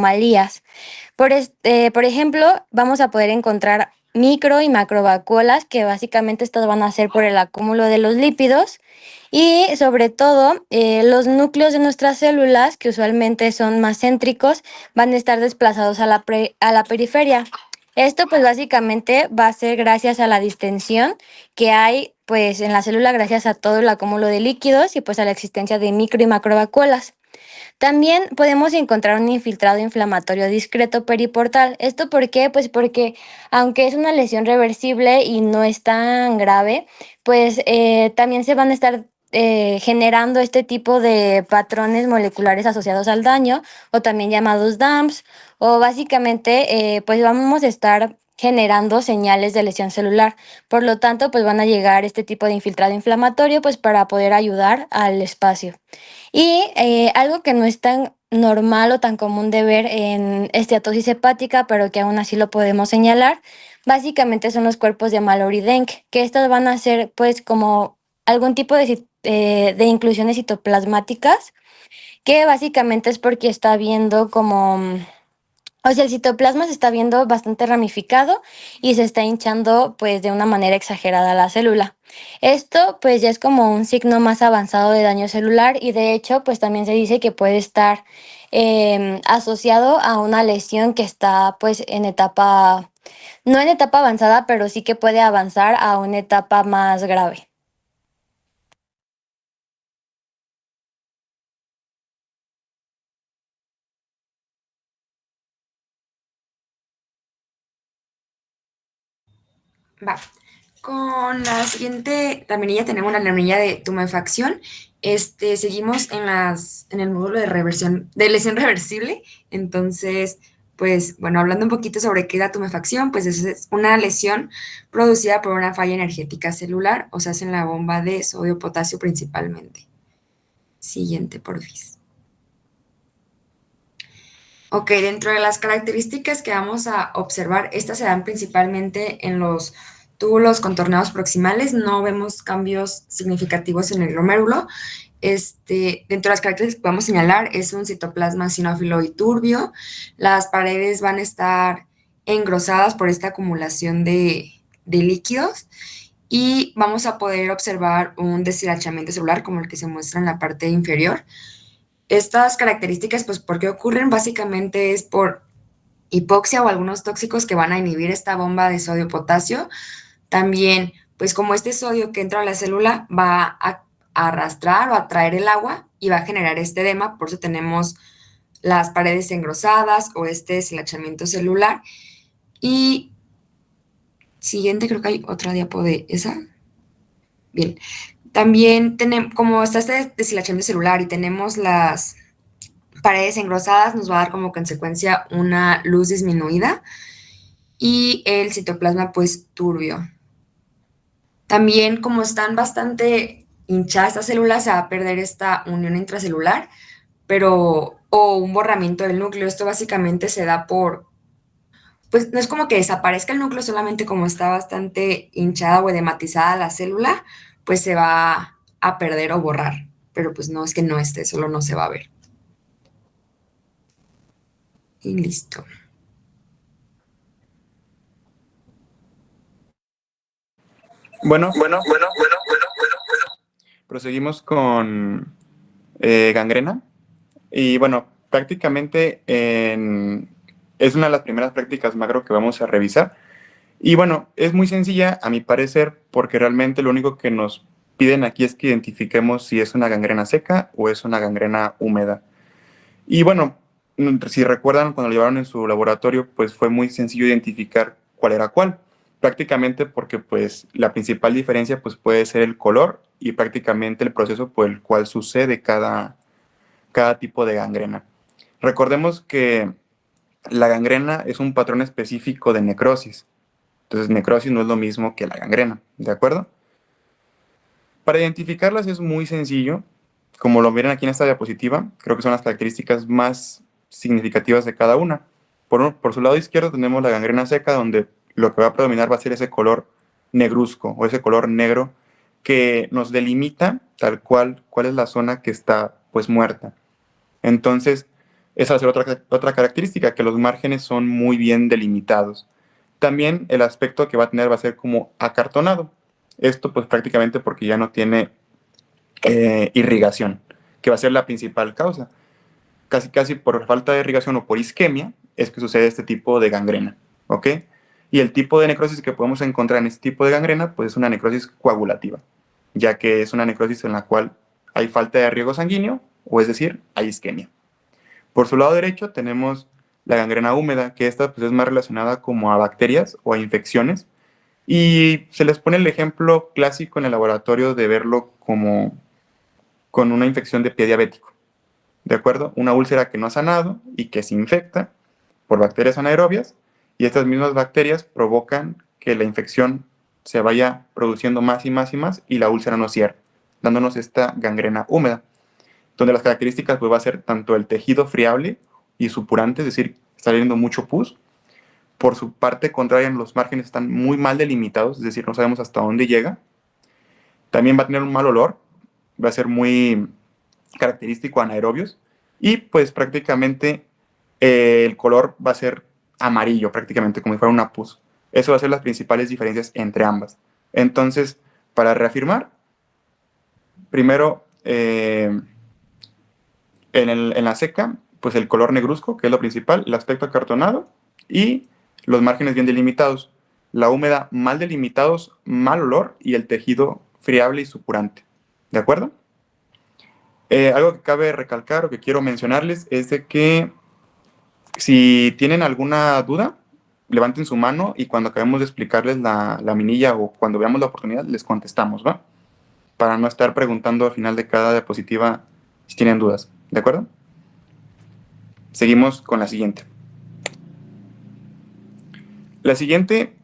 anomalías. Por ejemplo, vamos a poder encontrar micro y macrovacuolas, que básicamente estas van a ser por el acúmulo de los lípidos, y sobre todo los núcleos de nuestras células, que usualmente son más céntricos, van a estar desplazados a la periferia. Esto pues básicamente va a ser gracias a la distensión que hay pues en la célula gracias a todo el acúmulo de líquidos y pues a la existencia de micro y macrovacuolas. También podemos encontrar un infiltrado inflamatorio discreto periportal. ¿Esto por qué? Pues porque aunque es una lesión reversible y no es tan grave, pues también se van a estar generando este tipo de patrones moleculares asociados al daño o también llamados DAMPs o básicamente pues vamos a estar generando señales de lesión celular. Por lo tanto, pues van a llegar este tipo de infiltrado inflamatorio pues para poder ayudar al espacio. Y algo que no es tan normal o tan común de ver en esteatosis hepática, pero que aún así lo podemos señalar, básicamente son los cuerpos de Mallory-Denk, que estas van a ser pues como algún tipo de inclusiones citoplasmáticas, que básicamente es porque está viendo como o sea, el citoplasma se está viendo bastante ramificado y se está hinchando pues de una manera exagerada la célula. Esto pues ya es como un signo más avanzado de daño celular y de hecho pues también se dice que puede estar asociado a una lesión que está pues en etapa, no en etapa avanzada, pero sí que puede avanzar a una etapa más grave. Va. Con la siguiente laminilla tenemos la laminilla de tumefacción. Seguimos en el módulo de reversión, de lesión reversible. Entonces, pues, bueno, hablando un poquito sobre qué es la tumefacción, pues es una lesión producida por una falla energética celular, o sea, es en la bomba de sodio-potasio principalmente. Siguiente, porfis. Ok, dentro de las características que vamos a observar, estas se dan principalmente en los túbulos contorneados proximales, no vemos cambios significativos en el glomérulo. Dentro de las características que podemos señalar es un citoplasma sinófilo y turbio, las paredes van a estar engrosadas por esta acumulación de líquidos y vamos a poder observar un deshilachamiento celular como el que se muestra en la parte inferior. Estas características, pues, ¿por qué ocurren? Básicamente es por hipoxia o algunos tóxicos que van a inhibir esta bomba de sodio-potasio. También, pues, como este sodio que entra a la célula va a arrastrar o atraer el agua y va a generar este edema, por eso tenemos las paredes engrosadas o este deshilachamiento celular. Y siguiente, creo que hay otra diapo de esa. Bien, también tenemos, como está este deshilachamiento celular y tenemos las paredes engrosadas, nos va a dar como consecuencia una luz disminuida y el citoplasma pues turbio. También como están bastante hinchadas estas células, se va a perder esta unión intracelular, pero o un borramiento del núcleo. Esto básicamente se da por, pues no es como que desaparezca el núcleo, solamente como está bastante hinchada o edematizada la célula, pues se va a perder o borrar. Pero pues no es que no esté, solo no se va a ver. Y listo. Bueno, proseguimos con gangrena. Y bueno, prácticamente es una de las primeras prácticas macro que vamos a revisar. Y bueno, es muy sencilla a mi parecer porque realmente lo único que nos piden aquí es que identifiquemos si es una gangrena seca o es una gangrena húmeda. Y bueno, si recuerdan cuando lo llevaron en su laboratorio, pues fue muy sencillo identificar cuál era cuál. Prácticamente porque pues la principal diferencia pues puede ser el color y prácticamente el proceso por el cual sucede cada tipo de gangrena. Recordemos que la gangrena es un patrón específico de necrosis. Entonces, necrosis no es lo mismo que la gangrena, ¿de acuerdo? Para identificarlas es muy sencillo. Como lo ven aquí en esta diapositiva, creo que son las características más significativas de cada una. Por su lado izquierdo tenemos la gangrena seca, donde lo que va a predominar va a ser ese color negruzco o ese color negro que nos delimita tal cuál es la zona que está pues muerta. Entonces, Esa va a ser otra característica, que los márgenes son muy bien delimitados. También el aspecto que va a tener va a ser como acartonado. Esto pues prácticamente porque ya no tiene irrigación, que va a ser la principal causa. Casi por falta de irrigación o por isquemia es que sucede este tipo de gangrena, ¿ok? Y el tipo de necrosis que podemos encontrar en este tipo de gangrena pues es una necrosis coagulativa, ya que es una necrosis en la cual hay falta de riego sanguíneo, o es decir, hay isquemia. Por su lado derecho tenemos la gangrena húmeda, que esta pues, es más relacionada como a bacterias o a infecciones, y se les pone el ejemplo clásico en el laboratorio de verlo como con una infección de pie diabético, ¿de acuerdo? Una úlcera que no ha sanado y que se infecta por bacterias anaerobias, y estas mismas bacterias provocan que la infección se vaya produciendo más y más y más y la úlcera no cierra, dándonos esta gangrena húmeda, donde las características pues, va a ser tanto el tejido friable y supurante, es decir, está saliendo mucho pus. Por su parte contraria, los márgenes están muy mal delimitados, es decir, no sabemos hasta dónde llega. También va a tener un mal olor, va a ser muy característico anaerobios, y pues prácticamente el color va a ser amarillo, prácticamente como si fuera una pus. Eso va a ser las principales diferencias entre ambas. Entonces, para reafirmar, primero, en la seca, pues el color negruzco, que es lo principal, el aspecto acartonado y los márgenes bien delimitados. La húmeda mal delimitados, mal olor y el tejido friable y supurante. ¿De acuerdo? Algo que cabe recalcar o que quiero mencionarles es de que si tienen alguna duda, levanten su mano y cuando acabemos de explicarles la minilla o cuando veamos la oportunidad, les contestamos, ¿va? Para no estar preguntando al final de cada diapositiva si tienen dudas. ¿De acuerdo? Seguimos con la siguiente. La siguiente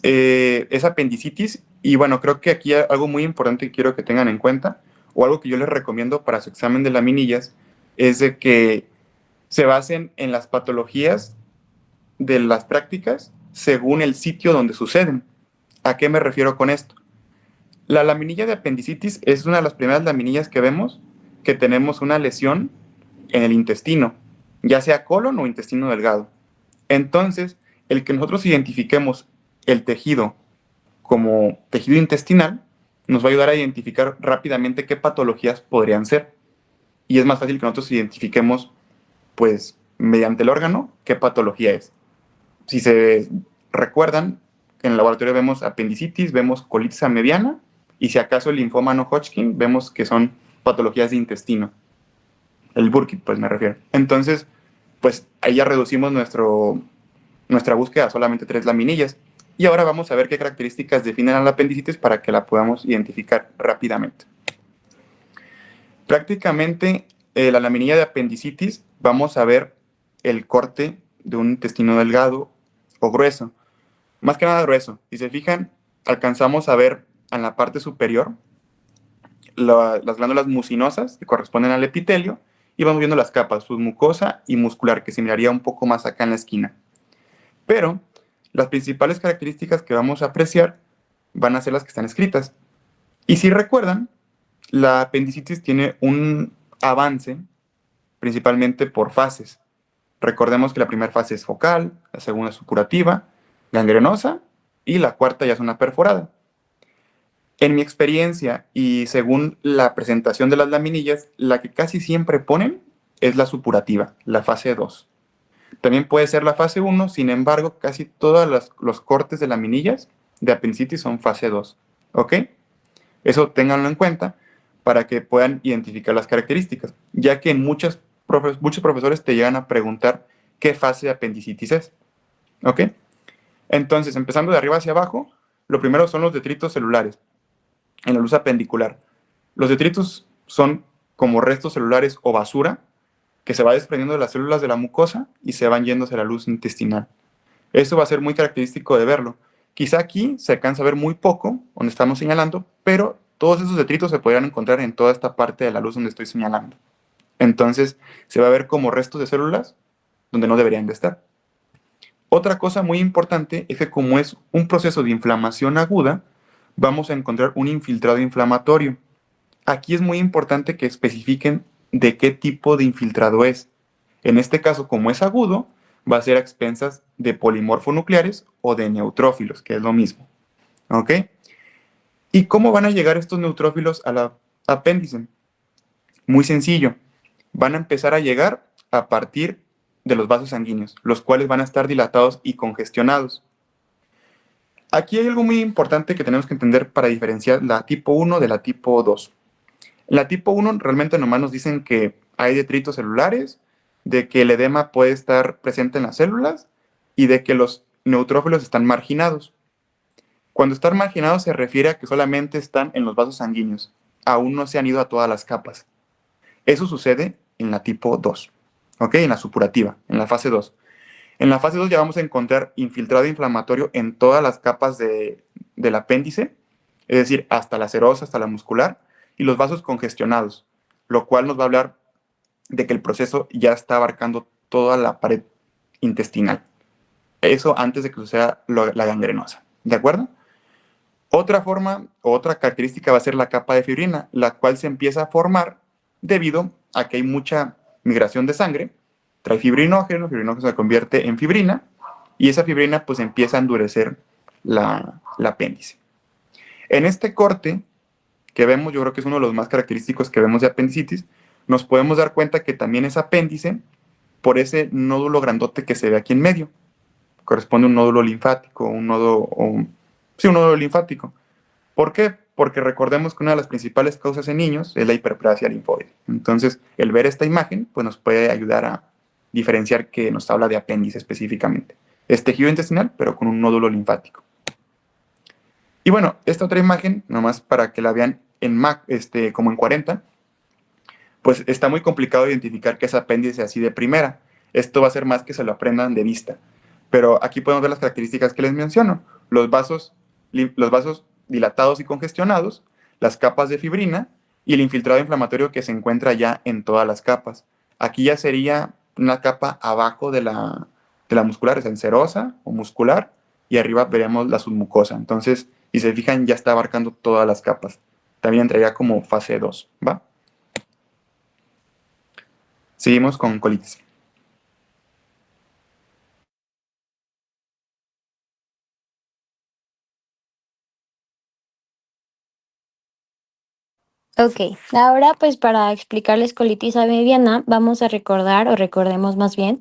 es apendicitis, y bueno, creo que aquí hay algo muy importante que quiero que tengan en cuenta, o algo que yo les recomiendo para su examen de laminillas, es de que se basen en las patologías de las prácticas según el sitio donde suceden. ¿A qué me refiero con esto? La laminilla de apendicitis es una de las primeras laminillas que vemos que tenemos una lesión en el intestino, ya sea colon o intestino delgado. Entonces, el que nosotros identifiquemos el tejido como tejido intestinal nos va a ayudar a identificar rápidamente qué patologías podrían ser. Y es más fácil que nosotros identifiquemos, pues, mediante el órgano, qué patología es. Si se recuerdan, en el laboratorio vemos apendicitis, vemos colitis mediana, y si acaso el linfoma no Hodgkin, vemos que son patologías de intestino. El Burkitt, pues me refiero. Entonces, pues ahí ya reducimos nuestra búsqueda a solamente 3 laminillas. Y ahora vamos a ver qué características definen a la apendicitis para que la podamos identificar rápidamente. Prácticamente, la laminilla de apendicitis, vamos a ver el corte de un intestino delgado o grueso. Más que nada grueso. Si se fijan, alcanzamos a ver en la parte superior las glándulas mucinosas que corresponden al epitelio, y vamos viendo las capas, submucosa y muscular, que se miraría un poco más acá en la esquina. Pero las principales características que vamos a apreciar van a ser las que están escritas. Y si recuerdan, la apendicitis tiene un avance principalmente por fases. Recordemos que la primera fase es focal, la segunda es supurativa, gangrenosa y la cuarta ya es una perforada. En mi experiencia y según la presentación de las laminillas, la que casi siempre ponen es la supurativa, la fase 2. También puede ser la fase 1, sin embargo, casi todos los cortes de laminillas de apendicitis son fase 2. ¿Ok? Eso ténganlo en cuenta para que puedan identificar las características, ya que muchos profesores te llegan a preguntar qué fase de apendicitis es. ¿Ok? Entonces, empezando de arriba hacia abajo, lo primero son los detritos celulares en la luz apendicular. Los detritos son como restos celulares o basura que se va desprendiendo de las células de la mucosa y se van yendo hacia la luz intestinal. Eso va a ser muy característico de verlo. Quizá aquí se alcanza a ver muy poco, donde estamos señalando, pero todos esos detritos se podrían encontrar en toda esta parte de la luz donde estoy señalando. Entonces, se va a ver como restos de células donde no deberían de estar. Otra cosa muy importante es que como es un proceso de inflamación aguda, vamos a encontrar un infiltrado inflamatorio. Aquí es muy importante que especifiquen de qué tipo de infiltrado es. En este caso, como es agudo, va a ser a expensas de polimorfonucleares o de neutrófilos, que es lo mismo. ¿Ok? ¿Y cómo van a llegar estos neutrófilos a la apéndice? Muy sencillo. Van a empezar a llegar a partir de los vasos sanguíneos, los cuales van a estar dilatados y congestionados. Aquí hay algo muy importante que tenemos que entender para diferenciar la tipo 1 de la tipo 2. La tipo 1 realmente nomás nos dicen que hay detritos celulares, de que el edema puede estar presente en las células y de que los neutrófilos están marginados. Cuando están marginados se refiere a que solamente están en los vasos sanguíneos, aún no se han ido a todas las capas. Eso sucede en la tipo 2, ¿ok? En la supurativa, en la fase 2. En la fase 2 ya vamos a encontrar infiltrado inflamatorio en todas las capas del apéndice, es decir, hasta la serosa, hasta la muscular, y los vasos congestionados, lo cual nos va a hablar de que el proceso ya está abarcando toda la pared intestinal. Eso antes de que suceda la gangrenosa, ¿de acuerdo? Otra forma o otra característica va a ser la capa de fibrina, la cual se empieza a formar debido a que hay mucha migración de sangre, trae fibrinógeno, el fibrinógeno se convierte en fibrina y esa fibrina pues empieza a endurecer la apéndice. En este corte que vemos, yo creo que es uno de los más característicos que vemos de apendicitis, nos podemos dar cuenta que también es apéndice por ese nódulo grandote que se ve aquí en medio. Corresponde a un nódulo linfático, un nódulo linfático. ¿Por qué? Porque recordemos que una de las principales causas en niños es la hiperplasia linfoide. Entonces, el ver esta imagen pues nos puede ayudar a diferenciar que nos habla de apéndice específicamente. Es tejido intestinal, pero con un nódulo linfático. Y bueno, esta otra imagen, nomás para que la vean como en 40, pues está muy complicado identificar qué es apéndice así de primera. Esto va a ser más que se lo aprendan de vista. Pero aquí podemos ver las características que les menciono. Los vasos dilatados y congestionados, las capas de fibrina y el infiltrado inflamatorio que se encuentra ya en todas las capas. Aquí ya sería una capa abajo de la muscular, es en serosa o muscular, y arriba veremos la submucosa. Entonces, si se fijan, ya está abarcando todas las capas. También entraría como fase 2, ¿va? Seguimos con colitis. Ok, ahora pues para explicarles colitis mediana vamos a recordar o recordemos más bien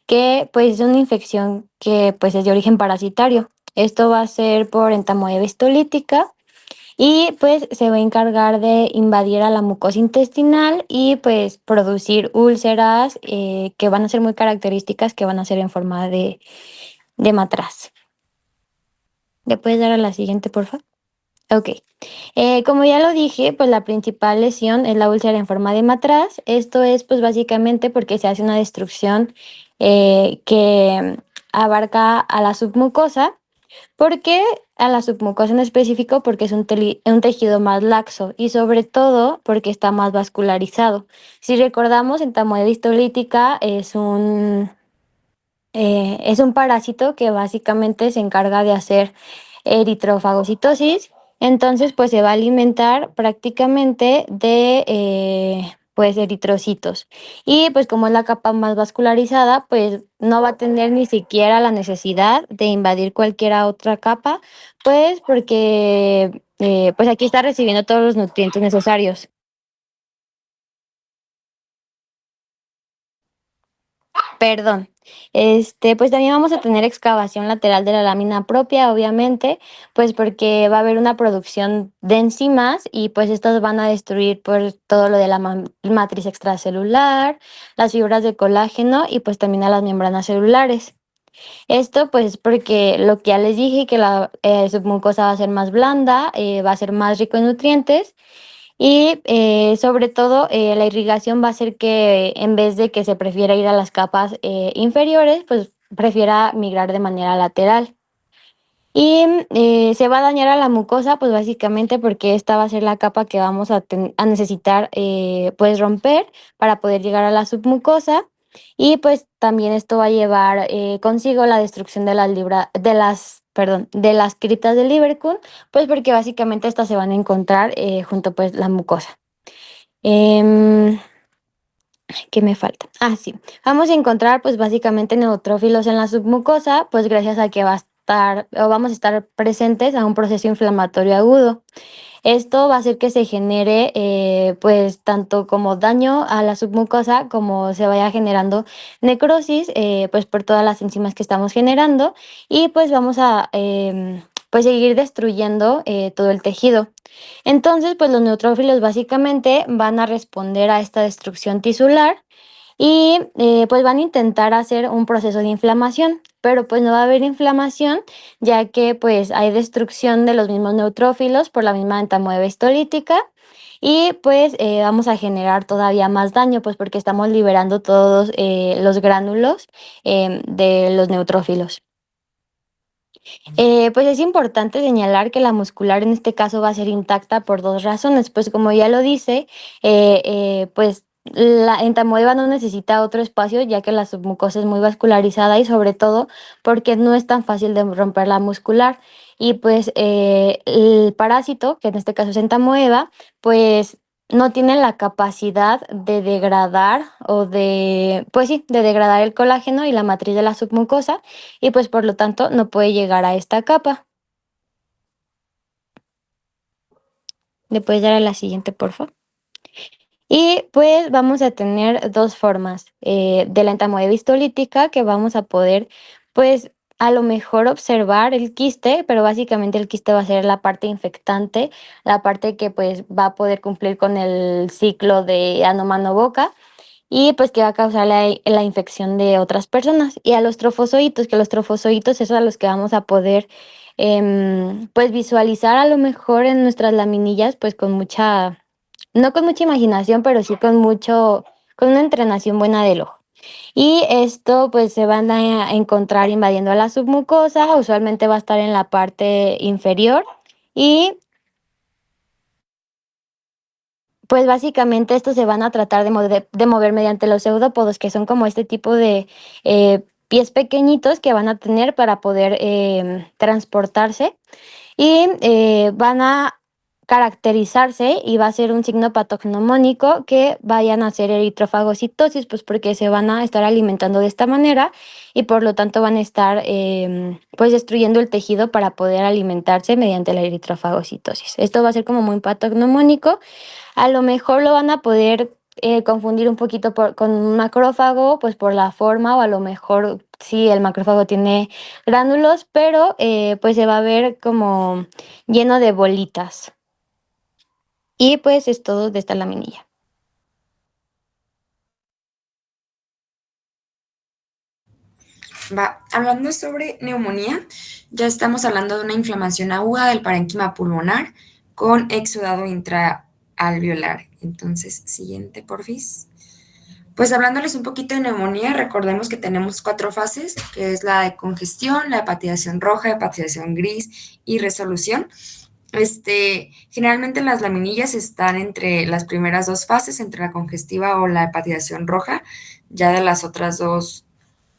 que pues es una infección que pues es de origen parasitario. Esto va a ser por entamoeba histolítica y pues se va a encargar de invadir a la mucosa intestinal y pues producir úlceras que van a ser muy características, que van a ser en forma de matraz. ¿Le puedes dar a la siguiente, por favor? Ok. Como ya lo dije, pues la principal lesión es la úlcera en forma de matraz. Esto es pues básicamente porque se hace una destrucción que abarca a la submucosa. ¿Por qué a la submucosa en específico? Porque es un tejido más laxo y sobre todo porque está más vascularizado. Si recordamos, entamoeba histolítica es un parásito que básicamente se encarga de hacer eritrofagocitosis, entonces pues se va a alimentar prácticamente de pues eritrocitos. Y pues como es la capa más vascularizada, pues no va a tener ni siquiera la necesidad de invadir cualquier otra capa, pues porque pues aquí está recibiendo todos los nutrientes necesarios. Perdón. Pues también vamos a tener excavación lateral de la lámina propia, obviamente, pues porque va a haber una producción de enzimas y pues estas van a destruir pues todo lo de la matriz extracelular, las fibras de colágeno y pues también a las membranas celulares. Esto pues porque lo que ya les dije, que la submucosa va a ser más blanda, va a ser más rico en nutrientes y sobre todo la irrigación va a hacer que en vez de que se prefiera ir a las capas inferiores, pues prefiera migrar de manera lateral. Y se va a dañar a la mucosa, pues básicamente porque esta va a ser la capa que vamos a necesitar pues romper para poder llegar a la submucosa. Y pues también esto va a llevar consigo la destrucción de las criptas del Lieberkühn, pues porque básicamente estas se van a encontrar junto pues la mucosa. Em, ¿Qué me falta? Ah, sí. Vamos a encontrar, pues, básicamente neutrófilos en la submucosa, pues, gracias a que va a estar o vamos a estar presentes a un proceso inflamatorio agudo. Esto va a hacer que se genere, pues, tanto como daño a la submucosa, como se vaya generando necrosis, pues, por todas las enzimas que estamos generando y, pues, vamos a, pues, seguir destruyendo, todo el tejido. Entonces, pues, los neutrófilos básicamente van a responder a esta destrucción tisular y, pues, van a intentar hacer un proceso de inflamación, pero, pues, no va a haber inflamación, ya que, pues, hay destrucción de los mismos neutrófilos por la misma entamoeba histolítica y, pues, vamos a generar todavía más daño, pues, porque estamos liberando todos, los gránulos, de los neutrófilos. Pues es importante señalar que la muscular en este caso va a ser intacta por 2 razones, pues como ya lo dice, pues la entamoeba no necesita otro espacio, ya que la submucosa es muy vascularizada y sobre todo porque no es tan fácil de romper la muscular. Y pues el parásito, que en este caso es entamoeba, pues no tiene la capacidad de degradar o de, pues sí, de degradar el colágeno y la matriz de la submucosa y pues por lo tanto no puede llegar a esta capa. ¿Le puedes dar a la siguiente, por favor? Y pues vamos a tener dos formas de la entamoeba histolítica que vamos a poder, pues a lo mejor observar el quiste, pero básicamente el quiste va a ser la parte infectante, la parte que pues va a poder cumplir con el ciclo de ano, mano, boca y pues que va a causar la infección de otras personas. Y a los trofozoitos, que los trofozoitos es a los que vamos a poder pues visualizar a lo mejor en nuestras laminillas, pues con mucha, no con mucha imaginación, pero sí con mucho, con una entrenación buena del ojo. Y esto pues se van a encontrar invadiendo a la submucosa, usualmente va a estar en la parte inferior y pues básicamente estos se van a tratar de mover mediante los pseudópodos, que son como este tipo de pies pequeñitos que van a tener para poder transportarse y van a caracterizarse y va a ser un signo patognomónico que vayan a hacer eritrofagocitosis, pues porque se van a estar alimentando de esta manera y por lo tanto van a estar pues destruyendo el tejido para poder alimentarse mediante la eritrofagocitosis. Esto va a ser como muy patognomónico. A lo mejor lo van a poder confundir un poquito con un macrófago, pues por la forma, o a lo mejor sí el macrófago tiene gránulos, pero pues se va a ver como lleno de bolitas. Y pues es todo de esta laminilla. Va, hablando sobre neumonía, ya estamos hablando de una inflamación aguda del parénquima pulmonar con exudado intraalveolar. Entonces, siguiente, porfis. Pues hablándoles un poquito de neumonía, recordemos que tenemos 4 fases, que es la de congestión, la hepatización roja, hepatización gris y resolución. Generalmente las laminillas están entre las primeras 2 fases, entre la congestiva o la hepatización roja, ya de las otras 2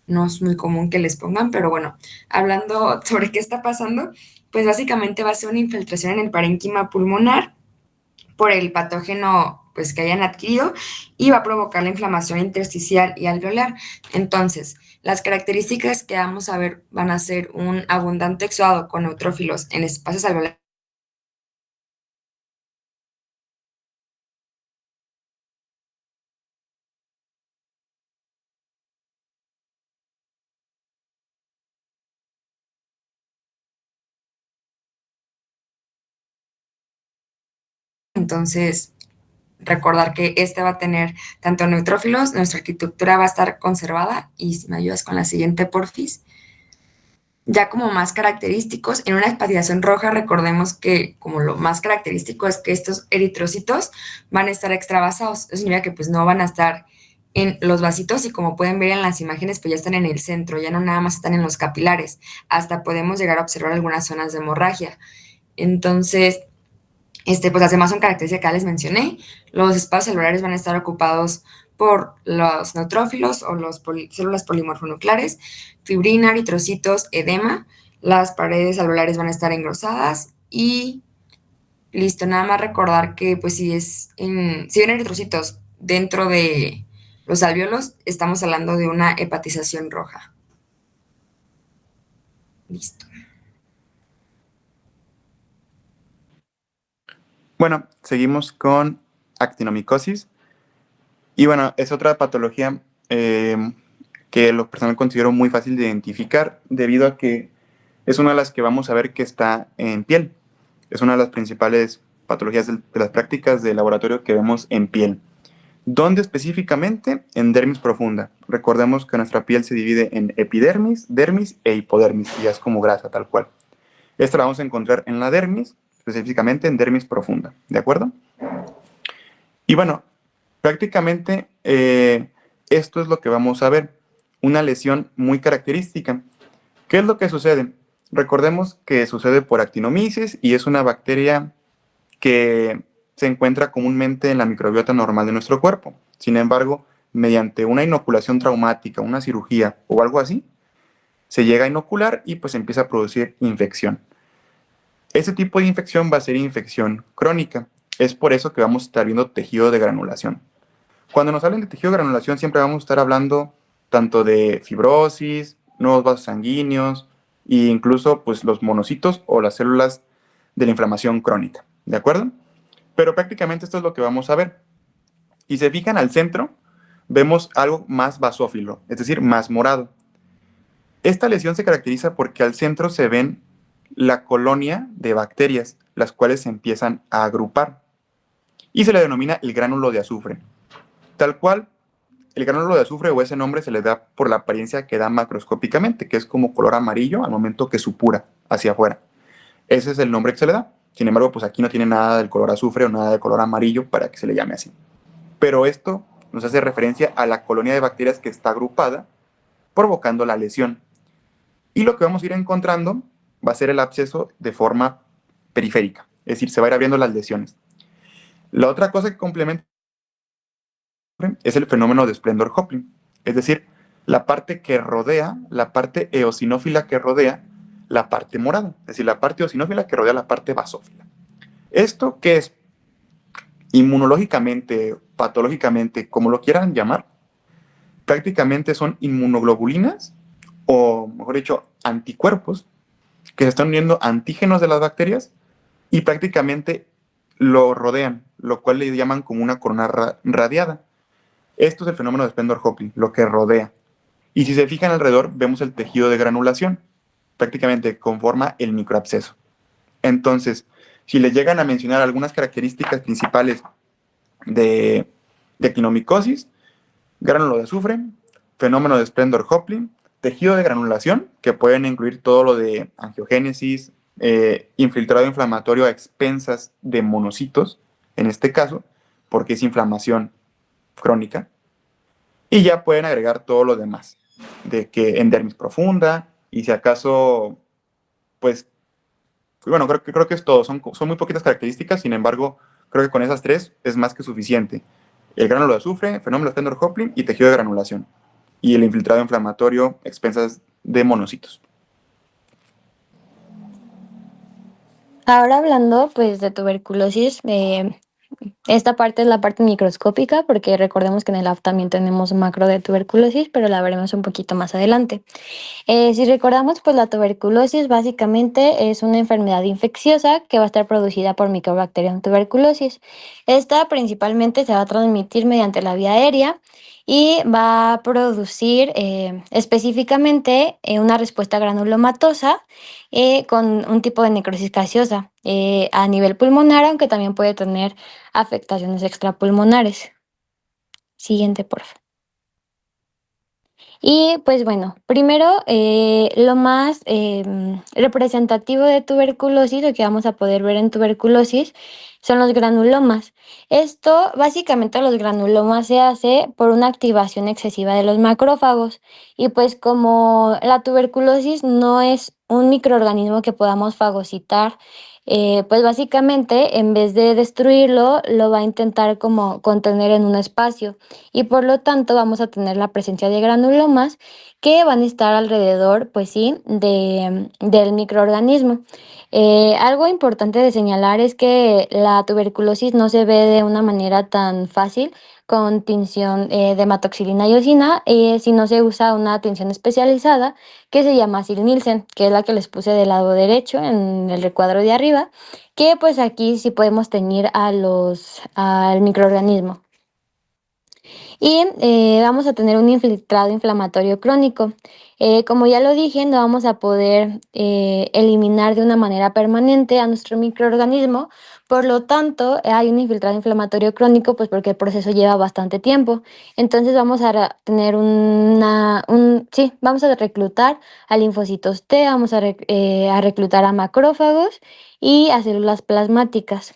no es muy común que les pongan, pero bueno, hablando sobre qué está pasando, pues básicamente va a ser una infiltración en el parénquima pulmonar por el patógeno pues que hayan adquirido y va a provocar la inflamación intersticial y alveolar. Entonces, las características que vamos a ver van a ser un abundante exudado con neutrófilos en espacios alveolares entonces recordar que este va a tener tanto neutrófilos, nuestra arquitectura va a estar conservada y si me ayudas con la siguiente porfis. Ya como más característicos, en una hepatización roja recordemos que como lo más característico es que estos eritrocitos van a estar extravasados, eso significa que pues no van a estar en los vasitos y como pueden ver en las imágenes pues ya están en el centro, ya no nada más están en los capilares, hasta podemos llegar a observar algunas zonas de hemorragia. Entonces, pues las demás son características que ya les mencioné. Los espacios celulares van a estar ocupados por los neutrófilos o las células polimorfonucleares, fibrina, eritrocitos, edema. Las paredes alveolares van a estar engrosadas y listo. Nada más recordar que pues si ven eritrocitos dentro de los alvéolos, estamos hablando de una hepatización roja. Listo. Bueno, seguimos con actinomicosis. Y bueno, es otra patología que lo personal considero muy fácil de identificar debido a que es una de las que vamos a ver que está en piel. Es una de las principales patologías de las prácticas de laboratorio que vemos en piel. ¿Dónde específicamente? En dermis profunda. Recordemos que nuestra piel se divide en epidermis, dermis e hipodermis, y ya es como grasa tal cual. Esto lo vamos a encontrar en la dermis, específicamente en dermis profunda, ¿de acuerdo? Y bueno, prácticamente esto es lo que vamos a ver, una lesión muy característica. ¿Qué es lo que sucede? Recordemos que sucede por actinomisis y es una bacteria que se encuentra comúnmente en la microbiota normal de nuestro cuerpo. Sin embargo, mediante una inoculación traumática, una cirugía o algo así, se llega a inocular y pues empieza a producir infección. Este tipo de infección va a ser infección crónica. Es por eso que vamos a estar viendo tejido de granulación. Cuando nos hablen de tejido de granulación, siempre vamos a estar hablando tanto de fibrosis, nuevos vasos sanguíneos e incluso pues, los monocitos o las células de la inflamación crónica. ¿De acuerdo? Pero prácticamente esto es lo que vamos a ver. Si se fijan al centro, vemos algo más basófilo, es decir, más morado. Esta lesión se caracteriza porque al centro se ven la colonia de bacterias, las cuales se empiezan a agrupar y se le denomina el gránulo de azufre. Tal cual, el gránulo de azufre o ese nombre se le da por la apariencia que da macroscópicamente, que es como color amarillo al momento que supura hacia afuera. Ese es el nombre que se le da. Sin embargo, pues aquí no tiene nada del color azufre o nada del color amarillo para que se le llame así. Pero esto nos hace referencia a la colonia de bacterias que está agrupada, provocando la lesión. Y lo que vamos a ir encontrando va a ser el absceso de forma periférica, es decir, se va a ir abriendo las lesiones. La otra cosa que complementa es el fenómeno de Splendor-Hoplin, es decir, la parte que rodea, la parte eosinófila que rodea la parte morada, es decir, la parte eosinófila que rodea la parte basófila. ¿Esto qué es? Inmunológicamente, patológicamente, como lo quieran llamar, prácticamente son inmunoglobulinas, o mejor dicho, anticuerpos, que se están uniendo a antígenos de las bacterias y prácticamente lo rodean, lo cual le llaman como una corona radiada. Esto es el fenómeno de Splendor-Hoplin, lo que rodea. Y si se fijan alrededor, vemos el tejido de granulación, prácticamente conforma el microabsceso. Entonces, si le llegan a mencionar algunas características principales de actinomicosis, gránulo de azufre, fenómeno de Splendor-Hoplin, tejido de granulación, que pueden incluir todo lo de angiogénesis, infiltrado inflamatorio a expensas de monocitos, en este caso, porque es inflamación crónica, y ya pueden agregar todo lo demás, de que endermis profunda, y si acaso, pues, bueno, creo que es todo, son muy poquitas características, sin embargo, creo que con esas tres es más que suficiente. El gránulo de azufre, fenómeno de Splendor-Hoplin y tejido de granulación. Y el infiltrado inflamatorio, expensas de monocitos. Ahora hablando pues de tuberculosis, esta parte es la parte microscópica porque recordemos que en el lab también tenemos macro de tuberculosis, pero la veremos un poquito más adelante. Si recordamos, pues la tuberculosis básicamente es una enfermedad infecciosa que va a estar producida por Mycobacterium tuberculosis. Esta principalmente se va a transmitir mediante la vía aérea y va a producir específicamente una respuesta granulomatosa con un tipo de necrosis gaseosa a nivel pulmonar, aunque también puede tener afectaciones extrapulmonares. Siguiente, por favor. Y pues bueno, primero lo más representativo de tuberculosis, o que vamos a poder ver en tuberculosis, son los granulomas. Esto, básicamente los granulomas se hace por una activación excesiva de los macrófagos. Y pues como la tuberculosis no es un microorganismo que podamos fagocitar pues básicamente en vez de destruirlo, lo va a intentar como contener en un espacio y por lo tanto vamos a tener la presencia de granulomas que van a estar alrededor, pues sí, del microorganismo. Algo importante de señalar es que la tuberculosis no se ve de una manera tan fácil con tinción de hematoxilina y eosina, si no se usa una tinción especializada que se llama Sil-Nielsen, que es la que les puse del lado derecho en el recuadro de arriba, que pues aquí sí podemos teñir al microorganismo. Y vamos a tener un infiltrado inflamatorio crónico. Como ya lo dije, no vamos a poder eliminar de una manera permanente a nuestro microorganismo, por lo tanto, hay un infiltrado inflamatorio crónico, pues porque el proceso lleva bastante tiempo. Entonces vamos a tener vamos a reclutar a linfocitos T, vamos a reclutar a macrófagos y a células plasmáticas.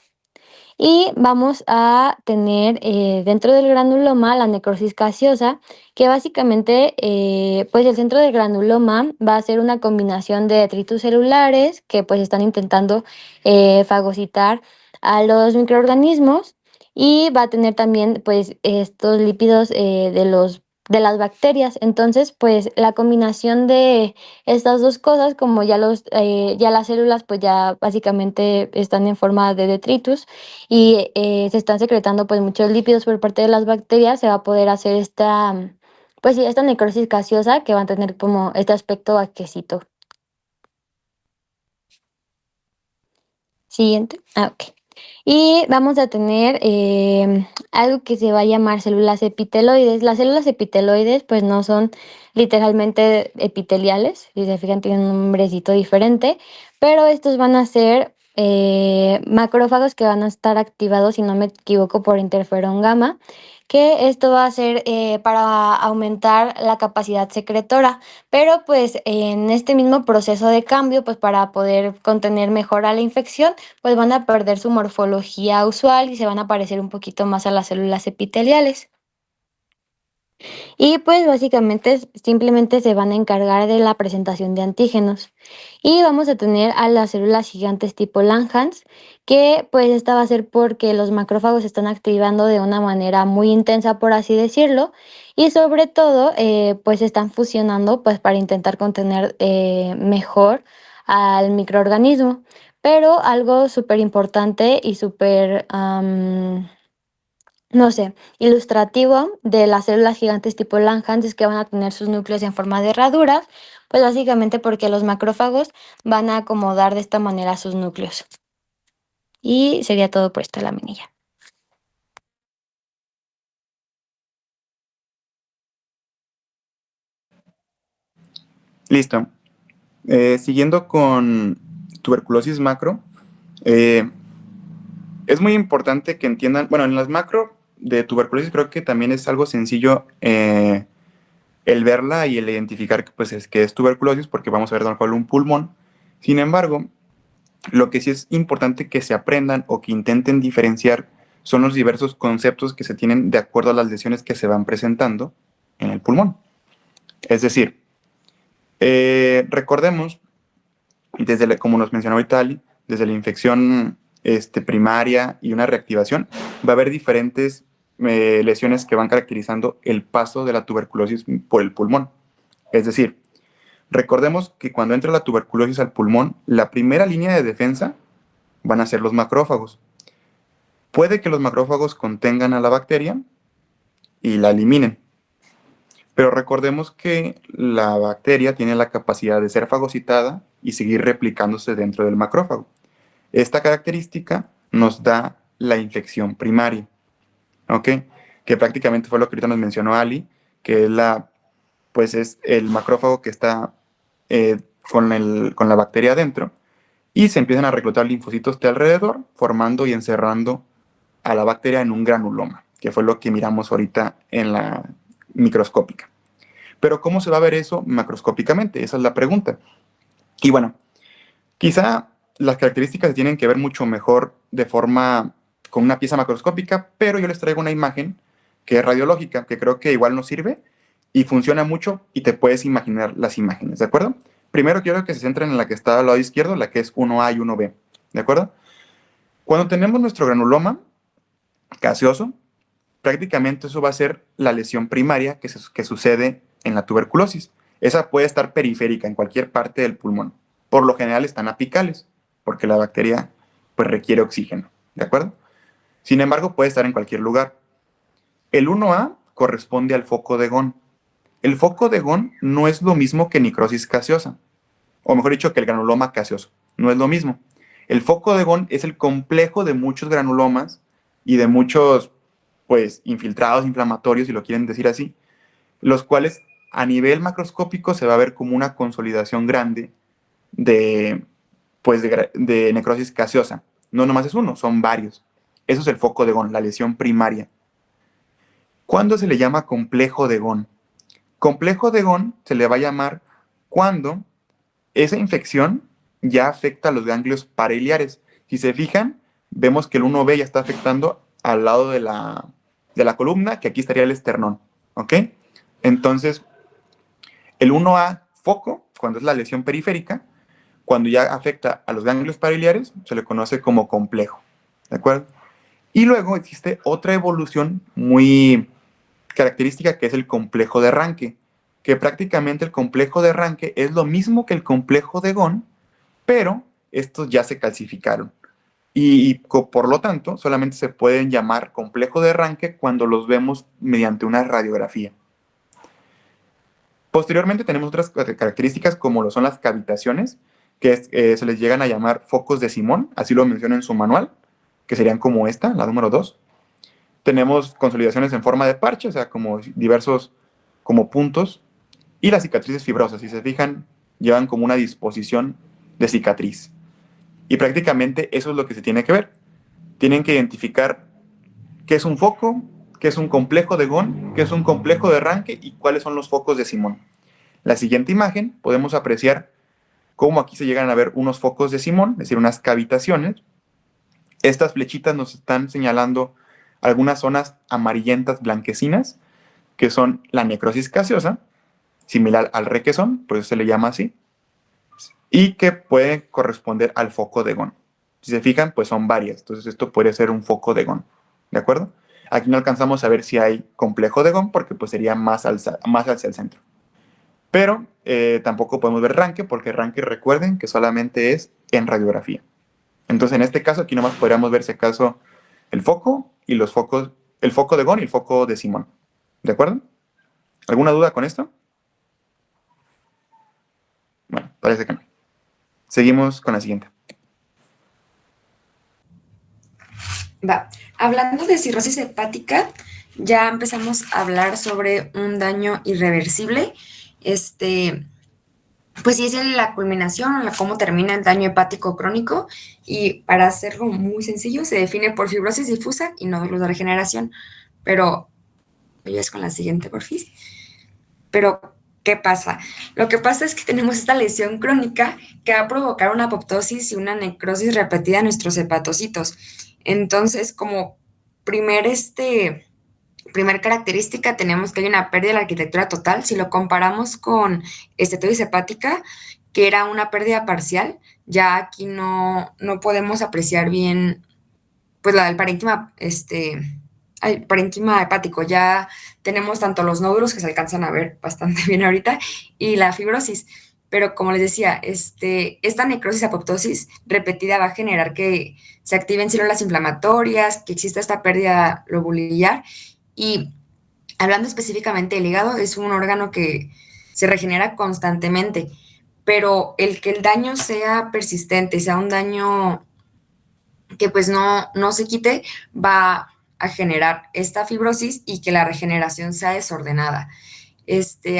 Y vamos a tener dentro del granuloma la necrosis gaseosa, que básicamente, pues el centro del granuloma va a ser una combinación de detritus celulares que pues están intentando fagocitar a los microorganismos y va a tener también pues estos lípidos de las bacterias. Entonces, pues la combinación de estas dos cosas, como ya las células pues ya básicamente están en forma de detritus, y se están secretando pues muchos lípidos por parte de las bacterias, se va a poder hacer pues sí, esta necrosis gaseosa que va a tener como este aspecto aquecito. Siguiente. Ok. Y vamos a tener algo que se va a llamar células epiteloides. Las células epiteloides pues no son literalmente epiteliales, si se fijan tienen un nombrecito diferente, pero estos van a ser macrófagos que van a estar activados, si no me equivoco, por interferón gamma, que esto va a ser para aumentar la capacidad secretora, pero pues en este mismo proceso de cambio, pues para poder contener mejor a la infección, pues van a perder su morfología usual y se van a parecer un poquito más a las células epiteliales. Y pues básicamente simplemente se van a encargar de la presentación de antígenos. Y vamos a tener a las células gigantes tipo Langhans, que pues esta va a ser porque los macrófagos se están activando de una manera muy intensa, por así decirlo, y sobre todo pues están fusionando pues para intentar contener mejor al microorganismo. Pero algo súper importante y súper no sé, ilustrativo de las células gigantes tipo Langhans es que van a tener sus núcleos en forma de herraduras, pues básicamente porque los macrófagos van a acomodar de esta manera sus núcleos. Y sería todo por esta laminilla. Listo. Siguiendo con tuberculosis macro, es muy importante que entiendan, bueno, en las macro de tuberculosis creo que también es algo sencillo el verla y el identificar que, pues, que es tuberculosis porque vamos a ver tal cual un pulmón. Sin embargo, lo que sí es importante que se aprendan o que intenten diferenciar son los diversos conceptos que se tienen de acuerdo a las lesiones que se van presentando en el pulmón. Es decir, recordemos, como nos mencionó ahorita Ali, desde la infección primaria y una reactivación, va a haber diferentes lesiones que van caracterizando el paso de la tuberculosis por el pulmón. Es decir, recordemos que cuando entra la tuberculosis al pulmón, la primera línea de defensa van a ser los macrófagos. Puede que los macrófagos contengan a la bacteria y la eliminen, pero recordemos que la bacteria tiene la capacidad de ser fagocitada y seguir replicándose dentro del macrófago. Esta característica nos da la infección primaria, ¿ok? Que prácticamente fue lo que ahorita nos mencionó Ali, que es pues es el macrófago que está con la bacteria adentro y se empiezan a reclutar linfocitos de alrededor, formando y encerrando a la bacteria en un granuloma, que fue lo que miramos ahorita en la microscópica. Pero ¿cómo se va a ver eso macroscópicamente? Esa es la pregunta. Y bueno, quizá las características se tienen que ver mucho mejor de forma con una pieza macroscópica, pero yo les traigo una imagen que es radiológica, que creo que igual nos sirve y funciona mucho y te puedes imaginar las imágenes, ¿de acuerdo? Primero quiero que se centren en la que está al lado izquierdo, la que es 1A y 1B, ¿de acuerdo? Cuando tenemos nuestro granuloma gaseoso, prácticamente eso va a ser la lesión primaria que sucede en la tuberculosis. Esa puede estar periférica en cualquier parte del pulmón. Por lo general están apicales, porque la bacteria pues requiere oxígeno, ¿de acuerdo? Sin embargo, puede estar en cualquier lugar. El 1A corresponde al foco de Gone. El foco de Gone no es lo mismo que necrosis gaseosa, o mejor dicho, que el granuloma gaseoso. No es lo mismo. El foco de Gone es el complejo de muchos granulomas y de muchos, pues, infiltrados inflamatorios, si lo quieren decir así, los cuales a nivel macroscópico se va a ver como una consolidación grande de, pues, de necrosis gaseosa. No nomás es uno, son varios. Eso es el foco de Gone, la lesión primaria. ¿Cuándo se le llama complejo de Gone? Complejo de Gone se le va a llamar cuando esa infección ya afecta a los ganglios pariliares. Si se fijan, vemos que el 1B ya está afectando al lado de la columna, que aquí estaría el esternón. ¿Ok? Entonces, el 1A foco, cuando es la lesión periférica, cuando ya afecta a los ganglios pariliares, se le conoce como complejo. ¿De acuerdo? Y luego existe otra evolución muy característica que es el complejo de Ranke, que prácticamente el complejo de Ranke es lo mismo que el complejo de Gone, pero estos ya se calcificaron. Y por lo tanto, solamente se pueden llamar complejo de Ranke cuando los vemos mediante una radiografía. Posteriormente tenemos otras características como lo son las cavitaciones, que se les llegan a llamar focos de Simón, así lo menciona en su manual, que serían como esta, la número 2. Tenemos consolidaciones en forma de parche, o sea, como diversos como puntos, y las cicatrices fibrosas, si se fijan, llevan como una disposición de cicatriz. Y prácticamente eso es lo que se tiene que ver. Tienen que identificar qué es un foco, qué es un complejo de Gone, qué es un complejo de Ranke y cuáles son los focos de Simón. La siguiente imagen podemos apreciar cómo aquí se llegan a ver unos focos de Simón, es decir, unas cavitaciones. Estas flechitas nos están señalando algunas zonas amarillentas blanquecinas, que son la necrosis gaseosa, similar al requesón, por eso se le llama así, y que puede corresponder al foco de Gone. Si se fijan, pues son varias, entonces esto puede ser un foco de Gone, ¿de acuerdo? Aquí no alcanzamos a ver si hay complejo de Gone, porque pues sería más hacia el centro. Pero tampoco podemos ver Ranke, porque Ranke, recuerden que solamente es en radiografía. Entonces, en este caso, aquí nomás podríamos ver si acaso el foco y los focos, el foco de Gone y el foco de Simón. ¿De acuerdo? ¿Alguna duda con esto? Bueno, parece que no. Seguimos con la siguiente. Va. Hablando de cirrosis hepática, ya empezamos a hablar sobre un daño irreversible. Pues sí, es la culminación, cómo termina el daño hepático crónico, y para hacerlo muy sencillo, se define por fibrosis difusa y nódulos de regeneración. Pero, ya es con la siguiente, porfis. Pero, ¿qué pasa? Lo que pasa es que tenemos esta lesión crónica que va a provocar una apoptosis y una necrosis repetida en nuestros hepatocitos. Entonces, como primer característica, tenemos que hay una pérdida de la arquitectura total. Si lo comparamos con estetosis hepática, que era una pérdida parcial, ya aquí no podemos apreciar bien, pues el parénquima, parénquima hepático. Ya tenemos tanto los nódulos, que se alcanzan a ver bastante bien ahorita, y la fibrosis. Pero como les decía, esta necrosis apoptosis repetida va a generar que se activen células inflamatorias, que exista esta pérdida lobular. Y hablando específicamente del hígado, es un órgano que se regenera constantemente, pero el que el daño sea persistente, sea un daño que pues no se quite, va a generar esta fibrosis y que la regeneración sea desordenada.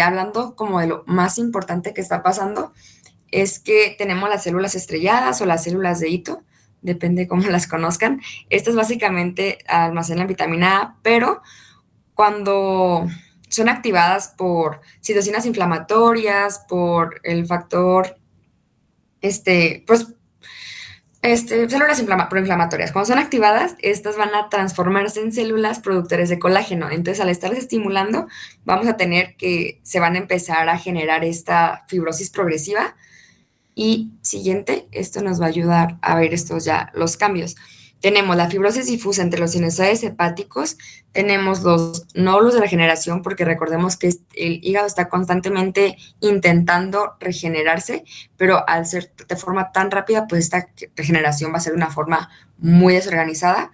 Hablando como de lo más importante que está pasando, es que tenemos las células estrelladas o las células de Ito, depende cómo las conozcan. Estas básicamente almacenan vitamina A, pero cuando son activadas por citocinas inflamatorias, por el factor, células proinflamatorias. Cuando son activadas, estas van a transformarse en células productores de colágeno. Entonces, al estarlas estimulando, vamos a tener que se van a empezar a generar esta fibrosis progresiva, Y siguiente, esto nos va a ayudar a ver estos ya, los cambios. Tenemos la fibrosis difusa entre los sinusoides hepáticos, tenemos los nódulos de regeneración, porque recordemos que el hígado está constantemente intentando regenerarse, pero al ser de forma tan rápida, pues esta regeneración va a ser de una forma muy desorganizada.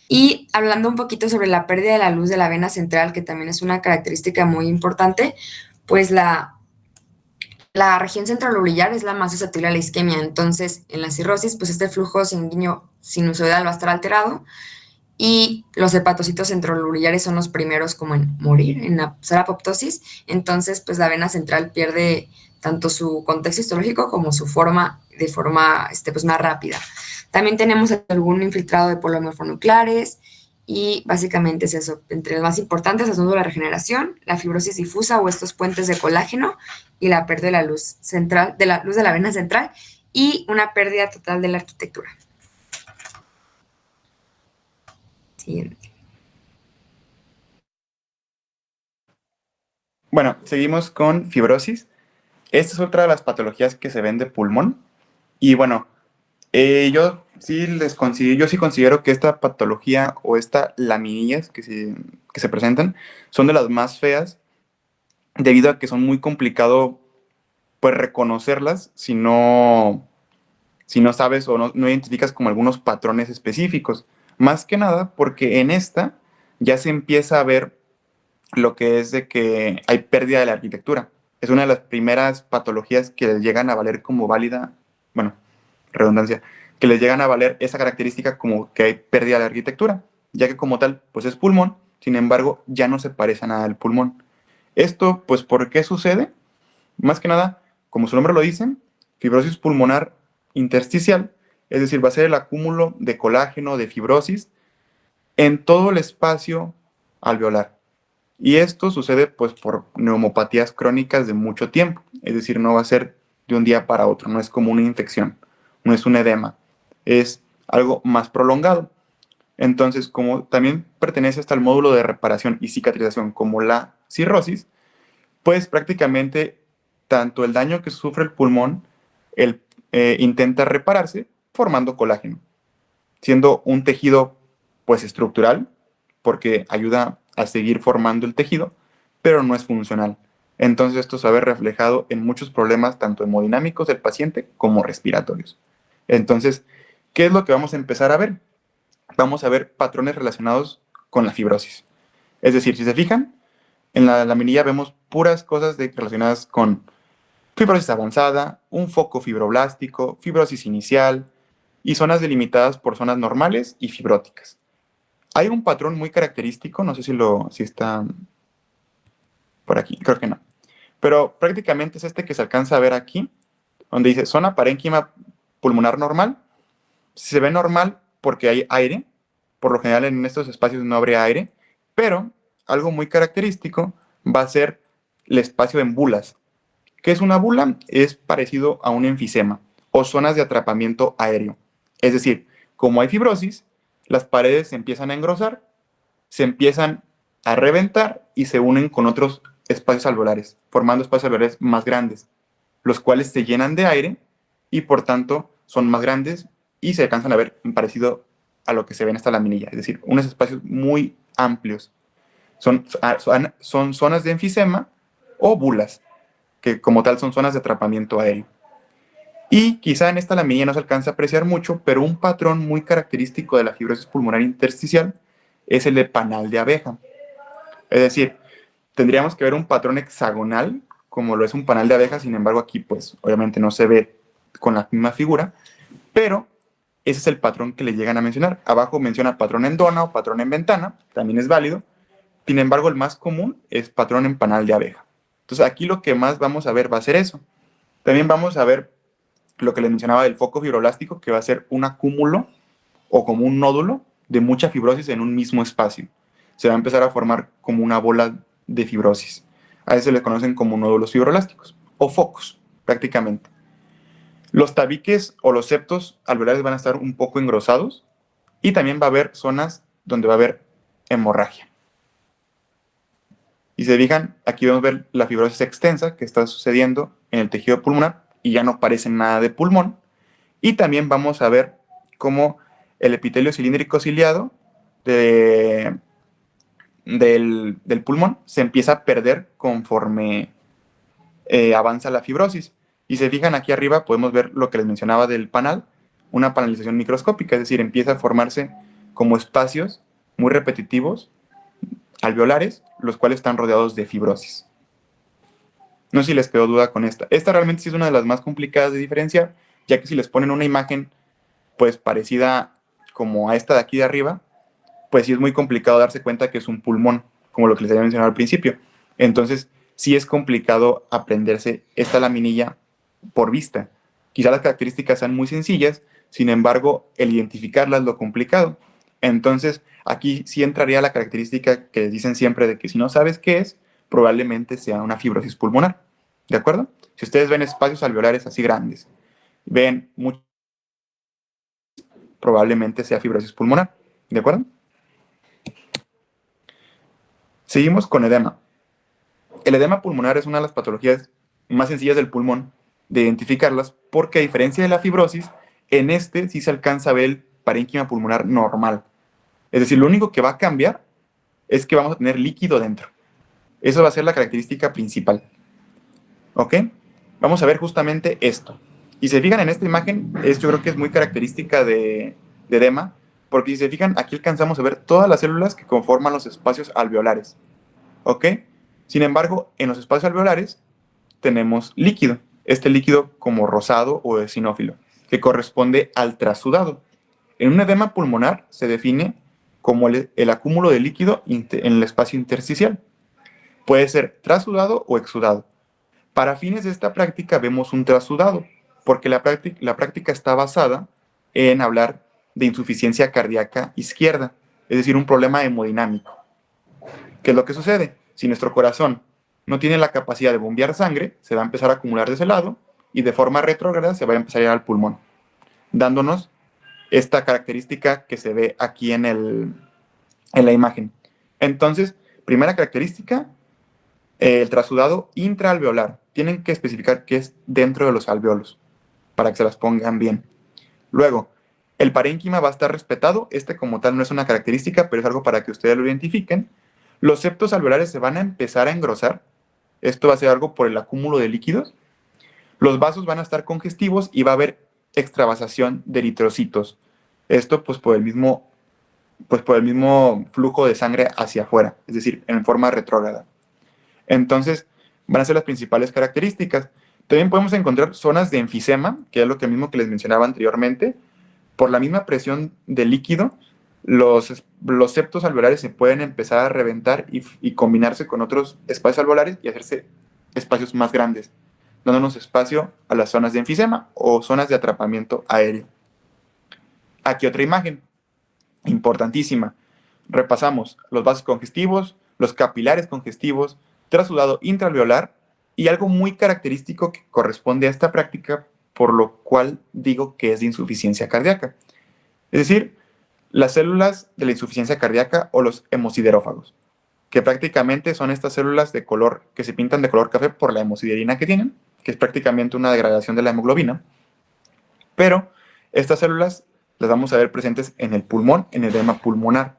Y hablando un poquito sobre la pérdida de la luz de la vena central, que también es una característica muy importante, pues la región centralobular es la más susceptible a la isquemia. Entonces, en la cirrosis, pues este flujo sanguíneo sinusoidal va a estar alterado y los hepatocitos centrolobulares son los primeros como en morir, en pasar apoptosis. Entonces, pues la vena central pierde tanto su contexto histológico como su forma de forma pues, más rápida. También tenemos algún infiltrado de polomorfonucleares y básicamente es eso. Entre los más importantes, es la regeneración, la fibrosis difusa o estos puentes de colágeno y la pérdida de la luz central, de la luz de la vena central y una pérdida total de la arquitectura. Siguiente. Bueno, seguimos con fibrosis. Esta es otra de las patologías que se ven de pulmón. Y bueno, yo sí considero que esta patología o esta laminillas que se presentan son de las más feas debido a que son muy complicado pues reconocerlas si no sabes o no identificas como algunos patrones específicos. Más que nada porque en esta ya se empieza a ver lo que es de que hay pérdida de la arquitectura. Es una de las primeras patologías que les llegan a valer como válida, bueno, redundancia, que les llegan a valer esa característica como que hay pérdida de la arquitectura, ya que como tal, pues es pulmón, sin embargo, ya no se parece a nada al pulmón. Esto, pues, ¿por qué sucede? Más que nada, como su nombre lo dice, fibrosis pulmonar intersticial, es decir, va a ser el acúmulo de colágeno, de fibrosis, en todo el espacio alveolar. Y esto sucede pues por neumopatías crónicas de mucho tiempo, es decir, no va a ser de un día para otro, no es como una infección, no es un edema, es algo más prolongado. Entonces, como también pertenece hasta el módulo de reparación y cicatrización como la cirrosis, pues prácticamente tanto el daño que sufre el pulmón intenta repararse formando colágeno, siendo un tejido pues estructural, porque ayuda a seguir formando el tejido, pero no es funcional. Entonces esto se ve reflejado en muchos problemas tanto hemodinámicos del paciente como respiratorios. Entonces, ¿qué es lo que vamos a empezar a ver? Vamos a ver patrones relacionados con la fibrosis. Es decir, si se fijan, en la laminilla vemos puras cosas relacionadas con fibrosis avanzada, un foco fibroblástico, fibrosis inicial y zonas delimitadas por zonas normales y fibróticas. Hay un patrón muy característico, no sé si está por aquí, creo que no. Pero prácticamente es este que se alcanza a ver aquí, donde dice zona parénquima pulmonar normal. Se ve normal porque hay aire, por lo general en estos espacios no habría aire, pero algo muy característico va a ser el espacio en bulas. ¿Qué es una bula? Es parecido a un enfisema o zonas de atrapamiento aéreo. Es decir, como hay fibrosis, las paredes se empiezan a engrosar, se empiezan a reventar y se unen con otros espacios alveolares, formando espacios alveolares más grandes, los cuales se llenan de aire y por tanto son más grandes y se alcanzan a ver parecido a lo que se ve en esta laminilla, es decir, unos espacios muy amplios. Son zonas de enfisema o bulas, que como tal son zonas de atrapamiento aéreo. Y quizá en esta laminilla no se alcanza a apreciar mucho, pero un patrón muy característico de la fibrosis pulmonar intersticial es el de panal de abeja. Es decir, tendríamos que ver un patrón hexagonal, como lo es un panal de abeja, sin embargo aquí pues obviamente no se ve con la misma figura, pero ese es el patrón que le llegan a mencionar. Abajo menciona patrón en dona o patrón en ventana, también es válido. Sin embargo, el más común es patrón en panal de abeja. Entonces aquí lo que más vamos a ver va a ser eso. También vamos a ver lo que les mencionaba del foco fibroblástico, que va a ser un acúmulo o como un nódulo de mucha fibrosis en un mismo espacio. Se va a empezar a formar como una bola de fibrosis. A eso se les conocen como nódulos fibroblásticos o focos, prácticamente. Los tabiques o los septos alveolares van a estar un poco engrosados y también va a haber zonas donde va a haber hemorragia. Y se fijan, aquí vamos a ver la fibrosis extensa que está sucediendo en el tejido pulmonar y ya no parecen nada de pulmón. Y también vamos a ver cómo el epitelio cilíndrico ciliado del pulmón se empieza a perder conforme avanza la fibrosis. Y se fijan aquí arriba, podemos ver lo que les mencionaba del panal, una panalización microscópica, es decir, empieza a formarse como espacios muy repetitivos, alveolares, los cuales están rodeados de fibrosis. No sé si les quedó duda con esta. Esta realmente sí es una de las más complicadas de diferenciar, ya que si les ponen una imagen pues parecida como a esta de aquí de arriba, pues sí es muy complicado darse cuenta que es un pulmón, como lo que les había mencionado al principio. Entonces, sí es complicado aprenderse esta laminilla por vista. Quizá las características sean muy sencillas, sin embargo, el identificarlas es lo complicado. Entonces, aquí sí entraría la característica que dicen siempre de que si no sabes qué es, probablemente sea una fibrosis pulmonar. ¿De acuerdo? Si ustedes ven espacios alveolares así grandes, ven mucho, probablemente sea fibrosis pulmonar. ¿De acuerdo? Seguimos con edema. El edema pulmonar es una de las patologías más sencillas del pulmón de identificarlas porque a diferencia de la fibrosis, en este sí se alcanza a ver el parénquima pulmonar normal. Es decir, lo único que va a cambiar es que vamos a tener líquido dentro. Eso va a ser la característica principal. ¿Ok? Vamos a ver justamente esto. Y se fijan en esta imagen, yo creo que es muy característica de edema, porque si se fijan, aquí alcanzamos a ver todas las células que conforman los espacios alveolares. ¿Ok? Sin embargo, en los espacios alveolares tenemos líquido. Este líquido como rosado o eosinófilo, que corresponde al trasudado. En un edema pulmonar se define como el acúmulo de líquido en el espacio intersticial. Puede ser trasudado o exudado. Para fines de esta práctica vemos un trasudado, porque la práctica está basada en hablar de insuficiencia cardíaca izquierda, es decir, un problema hemodinámico. ¿Qué es lo que sucede? Si nuestro corazón no tiene la capacidad de bombear sangre, se va a empezar a acumular de ese lado y de forma retrógrada se va a empezar a ir al pulmón, dándonos esta característica que se ve aquí en la imagen. Entonces, primera característica, el trasudado intraalveolar. Tienen que especificar qué es dentro de los alveolos para que se las pongan bien. Luego, el parénquima va a estar respetado. Este como tal no es una característica, pero es algo para que ustedes lo identifiquen. Los septos alveolares se van a empezar a engrosar. Esto va a ser algo por el acúmulo de líquidos. Los vasos van a estar congestivos y va a haber extravasación de eritrocitos. Esto pues por el mismo flujo de sangre hacia afuera, es decir, en forma retrógrada. Entonces, van a ser las principales características. También podemos encontrar zonas de enfisema, que es lo mismo que les mencionaba anteriormente. Por la misma presión del líquido, los septos alveolares se pueden empezar a reventar y combinarse con otros espacios alveolares y hacerse espacios más grandes, dándonos espacio a las zonas de enfisema o zonas de atrapamiento aéreo. Aquí otra imagen, importantísima. Repasamos los vasos congestivos, los capilares congestivos, trasudado intraalveolar y algo muy característico que corresponde a esta práctica, por lo cual digo que es de insuficiencia cardíaca. Es decir, las células de la insuficiencia cardíaca o los hemosiderófagos, que prácticamente son estas células de color que se pintan de color café por la hemosiderina que tienen, que es prácticamente una degradación de la hemoglobina. Pero estas células las vamos a ver presentes en el pulmón, en el edema pulmonar,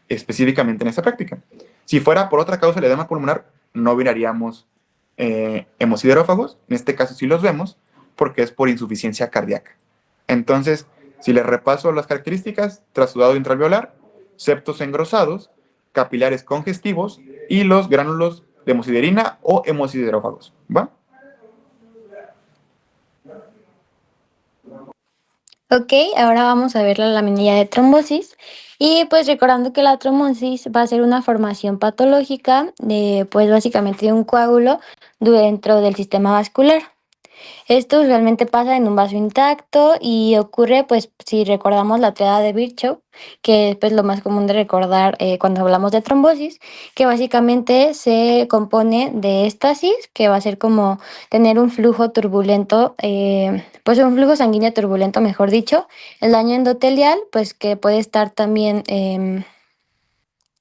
específicamente en esta práctica. Si fuera por otra causa el edema pulmonar, no miraríamos hemosiderófagos, en este caso sí los vemos, porque es por insuficiencia cardíaca. Entonces, si les repaso las características, trasudado intraalveolar, septos engrosados, capilares congestivos y los gránulos de hemosiderina o hemosiderófagos. ¿Va? Ok, ahora vamos a ver la laminilla de trombosis y pues recordando que la trombosis va a ser una formación patológica de pues básicamente de un coágulo dentro del sistema vascular. Esto usualmente pasa en un vaso intacto y ocurre, pues, si recordamos la triada de Virchow, que es pues, lo más común de recordar cuando hablamos de trombosis, que básicamente se compone de éstasis, que va a ser como tener un flujo turbulento, pues un flujo sanguíneo turbulento, mejor dicho, el daño endotelial, pues que puede estar también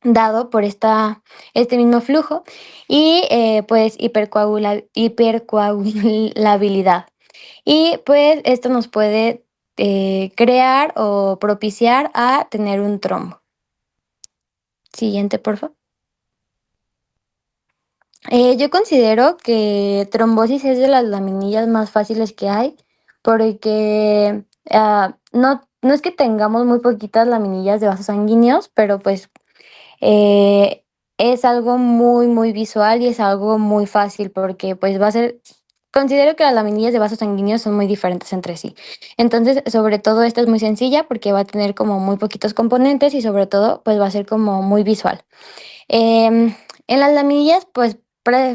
dado por este mismo flujo y pues hipercoagulabilidad. y pues esto nos puede crear o propiciar a tener un trombo. Siguiente, por favor. Yo considero que trombosis es de las laminillas más fáciles que hay, porque no es que tengamos muy poquitas laminillas de vasos sanguíneos, pero pues eh, es algo muy, muy visual y es algo muy fácil porque pues va a ser, considero que las laminillas de vasos sanguíneos son muy diferentes entre sí. Entonces, sobre todo esta es muy sencilla porque va a tener como muy poquitos componentes y sobre todo pues va a ser como muy visual. En las laminillas, pues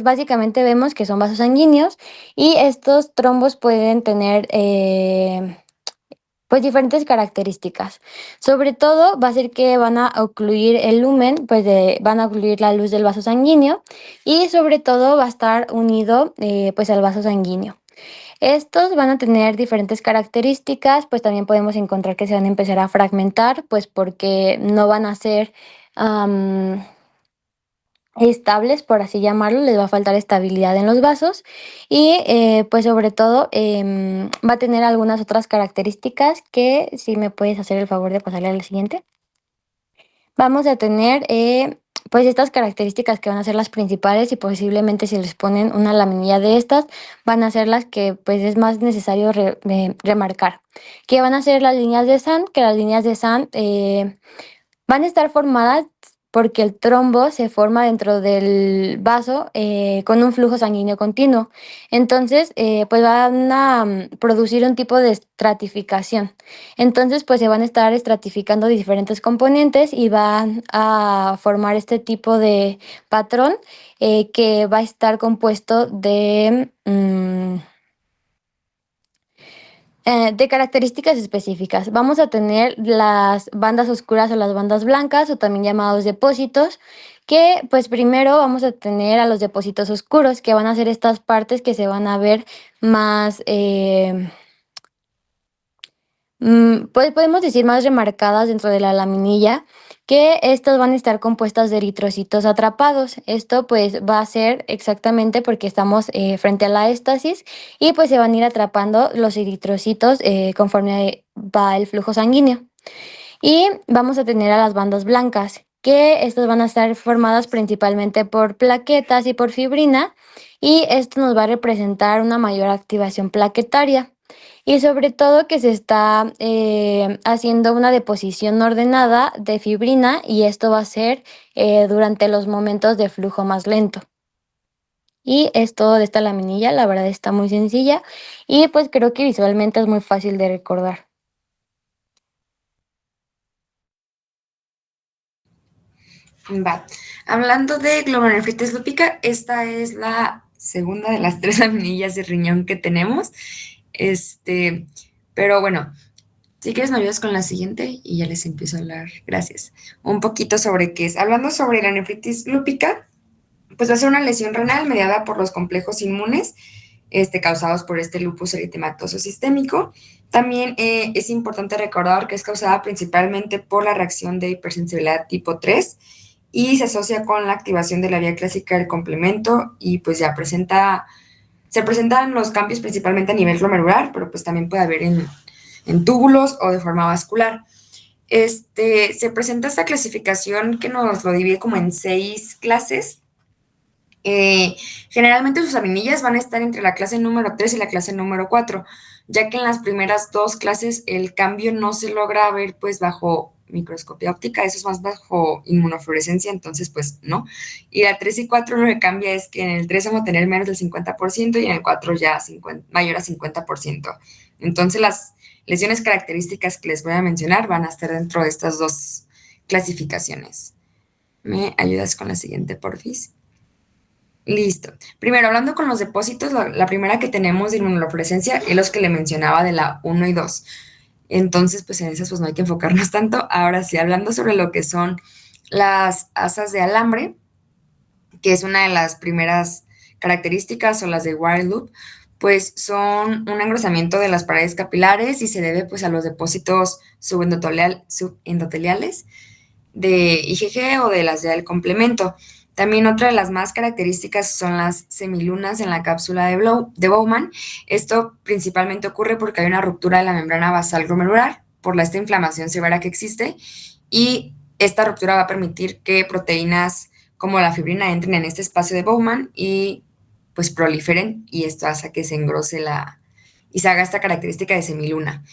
básicamente vemos que son vasos sanguíneos y estos trombos pueden tener pues diferentes características. Sobre todo va a ser que van a ocluir el lumen, pues van a ocluir la luz del vaso sanguíneo y sobre todo va a estar unido pues al vaso sanguíneo. Estos van a tener diferentes características, pues también podemos encontrar que se van a empezar a fragmentar, pues porque no van a ser estables, por así llamarlo, les va a faltar estabilidad en los vasos y pues sobre todo va a tener algunas otras características que si me puedes hacer el favor de pasarle a la siguiente. Vamos a tener pues estas características que van a ser las principales y posiblemente si les ponen una laminilla de estas van a ser las que pues es más necesario remarcar, que van a ser las líneas de Sand, que las líneas de Sand van a estar formadas porque el trombo se forma dentro del vaso con un flujo sanguíneo continuo. Entonces, pues van a producir un tipo de estratificación. Entonces, pues se van a estar estratificando diferentes componentes y van a formar este tipo de patrón que va a estar compuesto de características específicas. Vamos a tener las bandas oscuras o las bandas blancas o también llamados depósitos, que pues primero vamos a tener a los depósitos oscuros, que van a ser estas partes que se van a ver más, pues podemos decir más remarcadas dentro de la laminilla, que estas van a estar compuestas de eritrocitos atrapados. Esto pues va a ser exactamente porque estamos frente a la éstasis y pues se van a ir atrapando los eritrocitos conforme va el flujo sanguíneo. Y vamos a tener a las bandas blancas, que estas van a estar formadas principalmente por plaquetas y por fibrina, y esto nos va a representar una mayor activación plaquetaria. Y sobre todo que se está haciendo una deposición ordenada de fibrina y esto va a ser durante los momentos de flujo más lento. Y es todo de esta laminilla, la verdad está muy sencilla y pues creo que visualmente es muy fácil de recordar. Va. Hablando de glomerulonefritis lúpica, esta es la segunda de las 3 laminillas de riñón que tenemos. Pero bueno, si quieres me ayudas con la siguiente y ya les empiezo a hablar, gracias, un poquito sobre qué es. Hablando sobre la nefritis lúpica, pues va a ser una lesión renal mediada por los complejos inmunes causados por este lupus eritematoso sistémico. También es importante recordar que es causada principalmente por la reacción de hipersensibilidad tipo 3 y se asocia con la activación de la vía clásica del complemento y pues ya se presentan los cambios principalmente a nivel glomerular, pero pues también puede haber en túbulos o de forma vascular. Se presenta esta clasificación que nos lo divide como en 6 clases. Generalmente sus laminillas van a estar entre la clase número 3 y la clase número 4, ya que en las primeras 2 clases el cambio no se logra ver pues bajo microscopía óptica, eso es más bajo inmunofluorescencia, entonces pues no. Y la 3 y 4 lo que cambia es que en el 3 vamos a tener menos del 50% y en el 4 ya mayor a 50%. Entonces las lesiones características que les voy a mencionar van a estar dentro de estas 2 clasificaciones. ¿Me ayudas con la siguiente, porfis? Listo. Primero, hablando con los depósitos, la primera que tenemos de inmunofluorescencia es los que le mencionaba de la 1 y 2. Entonces, pues en esas pues no hay que enfocarnos tanto. Ahora sí, hablando sobre lo que son las asas de alambre, que es una de las primeras características, o las de wire loop, pues son un engrosamiento de las paredes capilares y se debe pues a los depósitos subendoteliales de IgG o de las del complemento. También otra de las más características son las semilunas en la cápsula de Bowman. Esto principalmente ocurre porque hay una ruptura de la membrana basal glomerular por esta inflamación severa que existe, y esta ruptura va a permitir que proteínas como la fibrina entren en este espacio de Bowman y pues proliferen, y esto hace que se engrose y se haga esta característica de semiluna.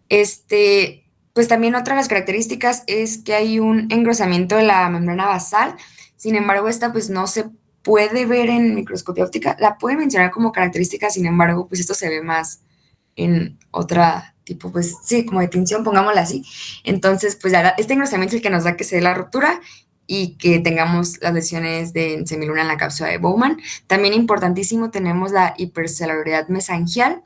Pues también otra de las características es que hay un engrosamiento de la membrana basal. Sin embargo, esta pues no se puede ver en microscopía óptica. La puede mencionar como característica, sin embargo, pues esto se ve más en otra tipo, pues sí, como de tinción, pongámosla así. Entonces, pues este engrosamiento es el que nos da que se dé la ruptura y que tengamos las lesiones de semiluna en la cápsula de Bowman. También importantísimo, tenemos la hipercelularidad mesangial,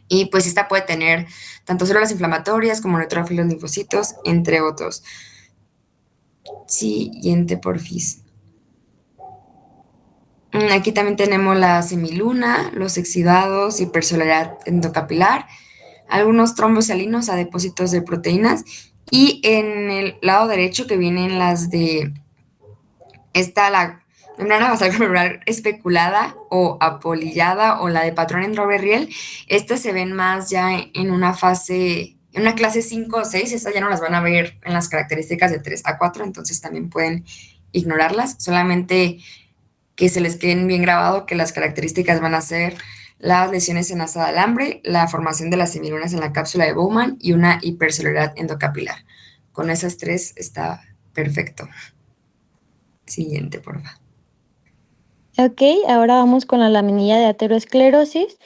y pues esta puede tener tanto células inflamatorias como neutrófilos, linfocitos, entre otros. Siguiente, porfis. Aquí también tenemos la semiluna, los exudados, hipercelularidad endocapilar, algunos trombos salinos a depósitos de proteínas, y en el lado derecho que vienen las de la membrana basal glomerular especulada o apolillada, o la de patrón endorreal. Estas se ven más ya en una fase, en una clase 5 o 6. Estas ya no las van a ver en las características de 3 a 4, entonces también pueden ignorarlas. Solamente que se les queden bien grabado que las características van a ser las lesiones en asa de alambre, la formación de las semilunas en la cápsula de Bowman y una hipercelularidad endocapilar. Con esas tres está perfecto. Siguiente, por favor. Ok, ahora vamos con la laminilla de aterosclerosis,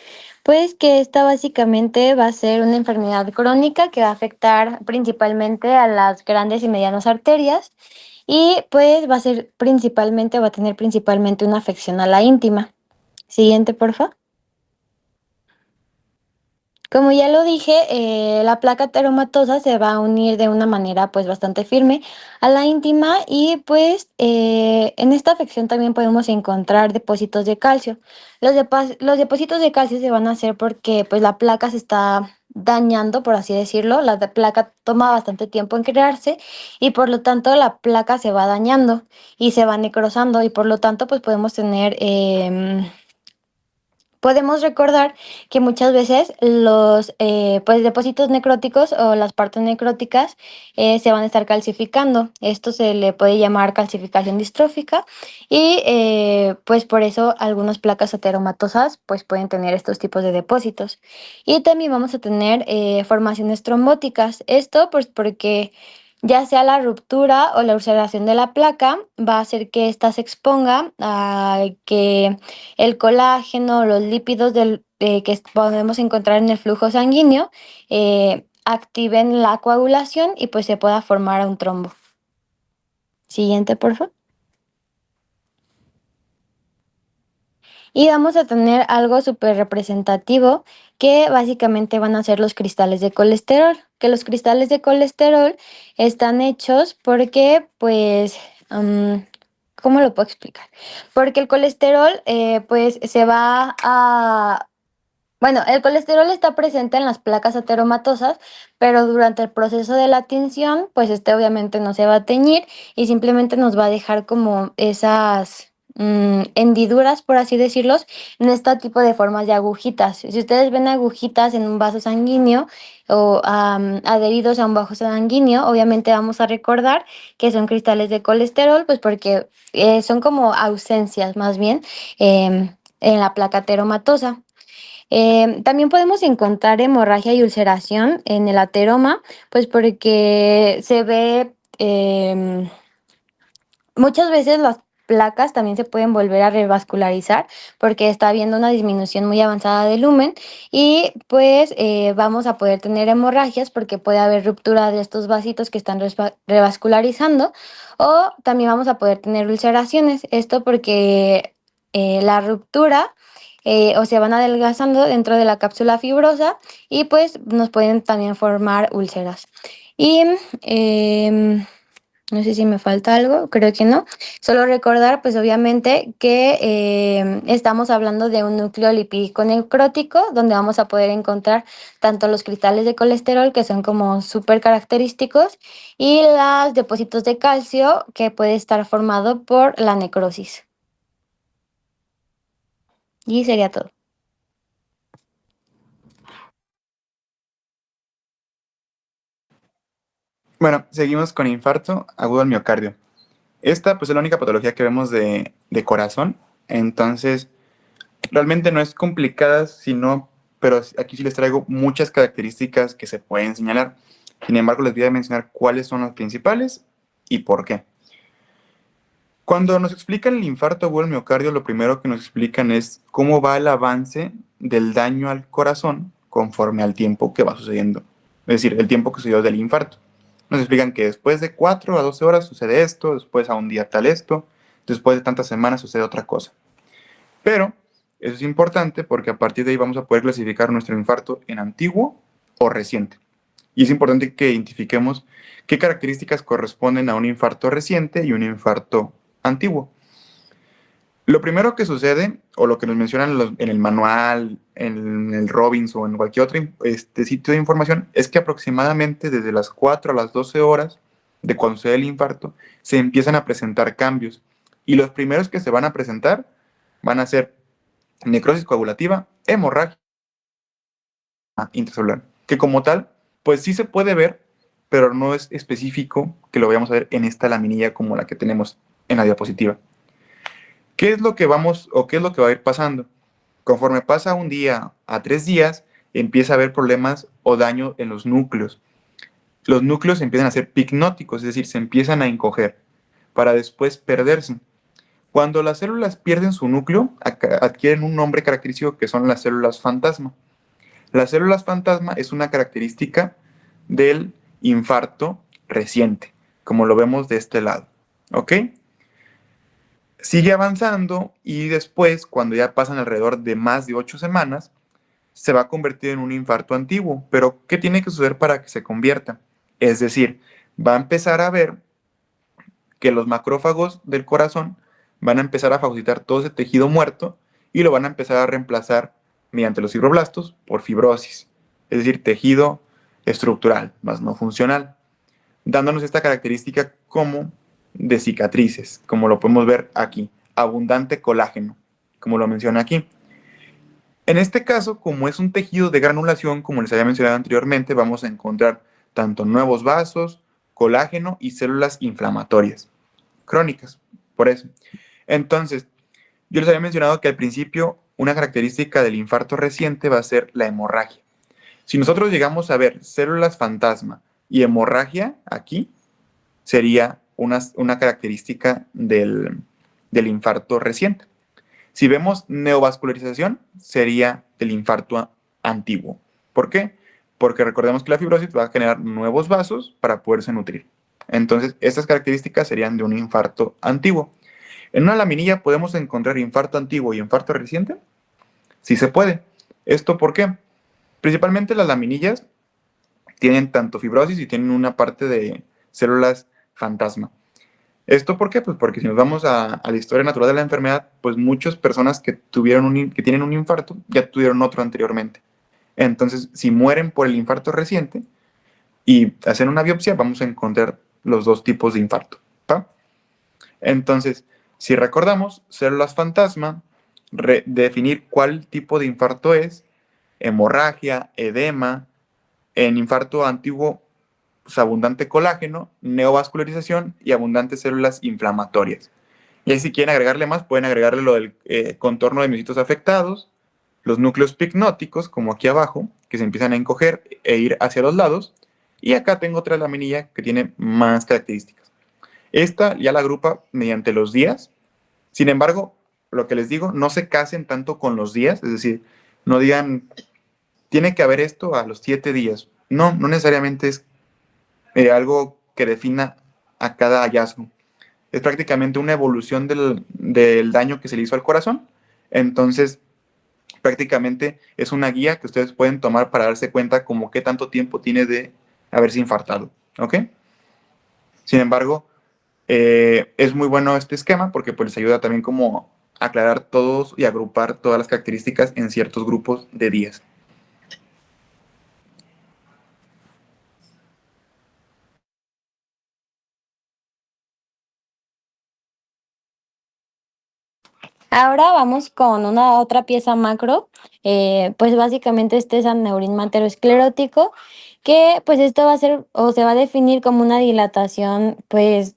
pues que esta básicamente va a ser una enfermedad crónica que va a afectar principalmente a las grandes y medianas arterias, y pues va a tener principalmente una afección a la íntima. Siguiente, por favor. Como ya lo dije, la placa teromatosa se va a unir de una manera pues bastante firme a la íntima, y pues en esta afección también podemos encontrar depósitos de calcio. Los depósitos de calcio se van a hacer porque pues la placa se está dañando, por así decirlo. Placa toma bastante tiempo en crearse, y por lo tanto la placa se va dañando y se va necrosando, y por lo tanto pues podemos recordar que muchas veces los pues depósitos necróticos o las partes necróticas se van a estar calcificando. Esto se le puede llamar calcificación distrófica, y pues por eso algunas placas ateromatosas pues pueden tener estos tipos de depósitos. Y también vamos a tener formaciones trombóticas. Esto pues porque ya sea la ruptura o la ulceración de la placa va a hacer que ésta se exponga a que el colágeno, los lípidos que podemos encontrar en el flujo sanguíneo, activen la coagulación y pues se pueda formar un trombo. Siguiente, por favor. Y vamos a tener algo súper representativo, que básicamente van a ser los cristales de colesterol. Que los cristales de colesterol están hechos porque, pues, ¿cómo lo puedo explicar? Porque el colesterol, pues, bueno, el colesterol está presente en las placas ateromatosas, pero durante el proceso de la tinción, pues obviamente no se va a teñir, y simplemente nos va a dejar como esas hendiduras, por así decirlos, en este tipo de formas de agujitas. Si ustedes ven agujitas en un vaso sanguíneo o adheridos a un vaso sanguíneo, obviamente vamos a recordar que son cristales de colesterol, pues porque son como ausencias más bien en la placa ateromatosa. También podemos encontrar hemorragia y ulceración en el ateroma, pues porque se ve, muchas veces las placas también se pueden volver a revascularizar porque está habiendo una disminución muy avanzada del lumen, y pues vamos a poder tener hemorragias porque puede haber ruptura de estos vasitos que están revascularizando, o también vamos a poder tener ulceraciones. Esto porque la ruptura o se van adelgazando dentro de la cápsula fibrosa, y pues nos pueden también formar úlceras. Y No sé si me falta algo, creo que no. Solo recordar, pues obviamente, que estamos hablando de un núcleo lipídico necrótico, donde vamos a poder encontrar tanto los cristales de colesterol, que son como súper característicos, y los depósitos de calcio, que puede estar formado por la necrosis. Y sería todo. Bueno, seguimos con infarto agudo al miocardio. Esta pues es la única patología que vemos de corazón, entonces realmente no es complicada, sino, pero aquí sí les traigo muchas características que se pueden señalar. Sin embargo, les voy a mencionar cuáles son las principales y por qué. Cuando nos explican el infarto agudo al miocardio, lo primero que nos explican es cómo va el avance del daño al corazón conforme al tiempo que va sucediendo. Es decir, el tiempo que sucedió del infarto. Nos explican que después de 4 a 12 horas sucede esto, después a un día tal esto, después de tantas semanas sucede otra cosa. Pero eso es importante porque a partir de ahí vamos a poder clasificar nuestro infarto en antiguo o reciente. Y es importante que identifiquemos qué características corresponden a un infarto reciente y un infarto antiguo. Lo primero que sucede, o lo que nos mencionan en el manual, en el Robbins o en cualquier otro sitio de información, es que aproximadamente desde las 4 a las 12 horas de cuando sucede el infarto, se empiezan a presentar cambios. Y los primeros que se van a presentar van a ser necrosis coagulativa, hemorragia intracelular, que como tal, pues sí se puede ver, pero no es específico que lo vayamos a ver en esta laminilla como la que tenemos en la diapositiva. ¿Qué es lo que vamos o qué es lo que va a ir pasando? Conforme pasa un día a 3 días, empieza a haber problemas o daño en los núcleos. Los núcleos empiezan a ser picnóticos, es decir, se empiezan a encoger para después perderse. Cuando las células pierden su núcleo, adquieren un nombre característico que son las células fantasma. Las células fantasma es una característica del infarto reciente, como lo vemos de este lado. ¿Ok? Sigue avanzando y después, cuando ya pasan alrededor de más de 8 semanas, se va a convertir en un infarto antiguo. Pero, ¿qué tiene que suceder para que se convierta? Es decir, va a empezar a ver que los macrófagos del corazón van a empezar a fagocitar todo ese tejido muerto y lo van a empezar a reemplazar mediante los fibroblastos por fibrosis, es decir, tejido estructural, más no funcional, dándonos esta característica como de cicatrices, como lo podemos ver aquí, abundante colágeno, como lo menciona aquí. En este caso, como es un tejido de granulación, como les había mencionado anteriormente, vamos a encontrar tanto nuevos vasos, colágeno y células inflamatorias crónicas, por eso. Entonces, yo les había mencionado que al principio una característica del infarto reciente va a ser la hemorragia. Si nosotros llegamos a ver células fantasma y hemorragia aquí, sería una característica del infarto reciente. Si vemos neovascularización, sería el infarto antiguo. ¿Por qué? Porque recordemos que la fibrosis va a generar nuevos vasos para poderse nutrir. Entonces, estas características serían de un infarto antiguo. ¿En una laminilla podemos encontrar infarto antiguo y infarto reciente? Sí se puede. ¿Esto por qué? Principalmente las laminillas tienen tanto fibrosis y tienen una parte de células fantasma. ¿Esto por qué? Pues porque si nos vamos a la historia natural de la enfermedad, pues muchas personas que tienen un infarto ya tuvieron otro anteriormente. Entonces, si mueren por el infarto reciente y hacen una biopsia, vamos a encontrar los dos tipos de infarto. ¿Va? Entonces, si recordamos, células fantasma, definir cuál tipo de infarto es, hemorragia, edema, en infarto antiguo, pues, abundante colágeno, neovascularización y abundantes células inflamatorias. Y ahí si quieren agregarle más, pueden agregarle lo del contorno de miocitos afectados, los núcleos picnóticos, como aquí abajo, que se empiezan a encoger e ir hacia los lados. Y acá tengo otra laminilla que tiene más características. Esta ya la agrupa mediante los días. Sin embargo, lo que les digo, no se casen tanto con los días, es decir, no digan, tiene que haber esto a los 7 días. No, no necesariamente es algo que defina a cada hallazgo. Es prácticamente una evolución del daño que se le hizo al corazón. Entonces, prácticamente es una guía que ustedes pueden tomar para darse cuenta como qué tanto tiempo tiene de haberse infartado. ¿Ok? Sin embargo, Es muy bueno este esquema porque pues les ayuda también como a aclarar todos y agrupar todas las características en ciertos grupos de 10. Ahora vamos con una otra pieza macro, pues básicamente este es aneurisma aterosclerótico, que pues esto va a ser o se va a definir como una dilatación pues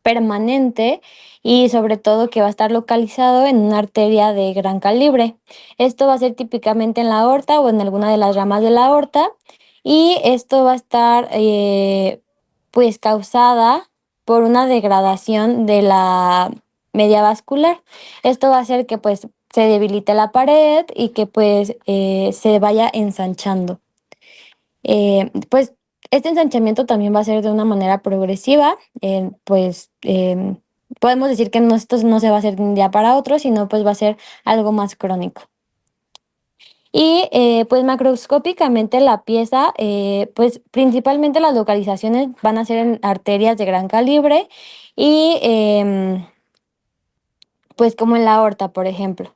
permanente y sobre todo que va a estar localizado en una arteria de gran calibre. Esto va a ser típicamente en la aorta o en alguna de las ramas de la aorta y esto va a estar pues causada por una degradación de la media vascular. Esto va a hacer que pues se debilite la pared y que pues se vaya ensanchando. Pues este ensanchamiento también va a ser de una manera progresiva, podemos decir que esto no se va a hacer de un día para otro, sino pues va a ser algo más crónico. Y pues macroscópicamente la pieza, pues principalmente las localizaciones van a ser en arterias de gran calibre y pues como en la aorta, por ejemplo,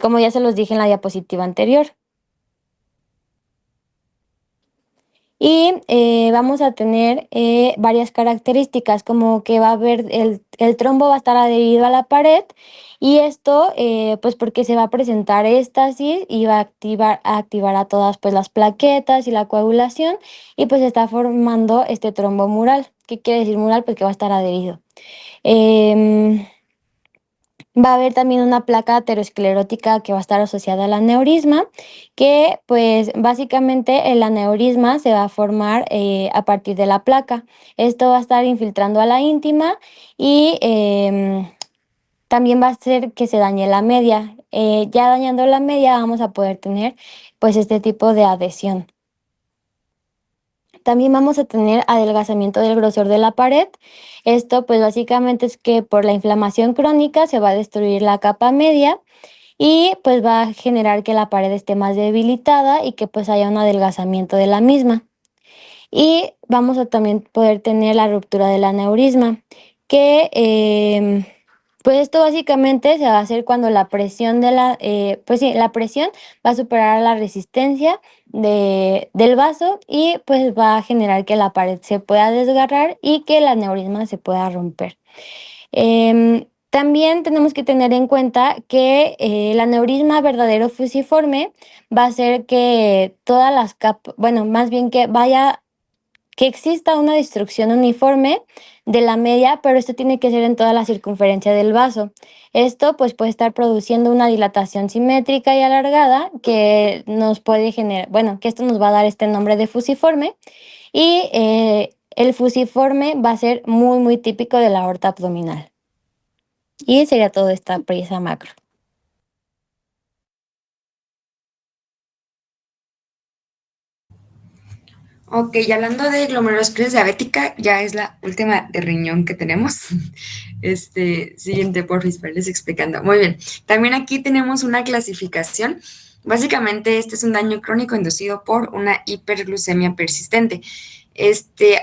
como ya se los dije en la diapositiva anterior. Y vamos a tener varias características, como que va a haber el trombo va a estar adherido a la pared y esto pues porque se va a presentar éstasis y va a activar a todas pues las plaquetas y la coagulación y pues está formando este trombo mural. ¿Qué quiere decir mural? Pues que va a estar adherido. Va a haber también una placa aterosclerótica que va a estar asociada al aneurisma, que pues básicamente el aneurisma se va a formar a partir de la placa. Esto va a estar infiltrando a la íntima y también va a hacer que se dañe la media. Ya dañando la media vamos a poder tener pues este tipo de adhesión. También vamos a tener adelgazamiento del grosor de la pared. Esto pues básicamente es que por la inflamación crónica se va a destruir la capa media y pues va a generar que la pared esté más debilitada y que pues haya un adelgazamiento de la misma. Y vamos a también poder tener la ruptura del aneurisma, que pues esto básicamente se va a hacer cuando la presión pues sí, la presión va a superar la resistencia del vaso y pues va a generar que la pared se pueda desgarrar y que el aneurisma se pueda romper. También tenemos que tener en cuenta que el aneurisma verdadero fusiforme va a hacer que todas las capas, bueno, más bien que exista una destrucción uniforme de la media, pero esto tiene que ser en toda la circunferencia del vaso. Esto pues puede estar produciendo una dilatación simétrica y alargada que nos puede generar, bueno, que esto nos va a dar este nombre de fusiforme y el fusiforme va a ser muy muy típico de la aorta abdominal. Y sería toda esta pieza macro. Ok, y hablando de glomerulosclerosis diabética, ya es la última de riñón que tenemos. Siguiente, porfis, para irles explicando. Muy bien. También aquí tenemos una clasificación. Básicamente, este es un daño crónico inducido por una hiperglucemia persistente.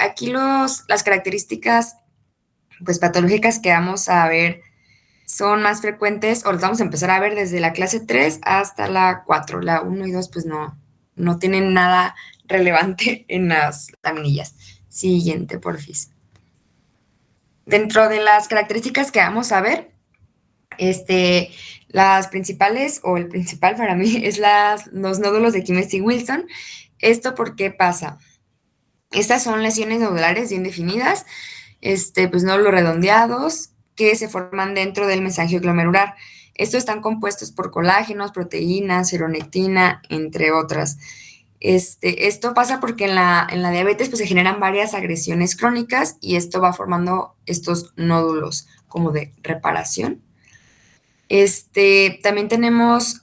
Aquí las características pues, patológicas que vamos a ver son más frecuentes, o las vamos a empezar a ver desde la clase 3 hasta la 4. La 1 y 2 pues no tienen nada relevante en las laminillas. Siguiente, porfis. Dentro de las características que vamos a ver, las principales, o el principal para mí, es los nódulos de Kimmerer-Wilson. ¿Esto por qué pasa? Estas son lesiones nodulares bien definidas, pues nódulos redondeados que se forman dentro del mesangio glomerular. Estos están compuestos por colágenos, proteínas, seronectina, entre otras. Esto pasa porque en la diabetes pues, se generan varias agresiones crónicas y esto va formando estos nódulos como de reparación. También tenemos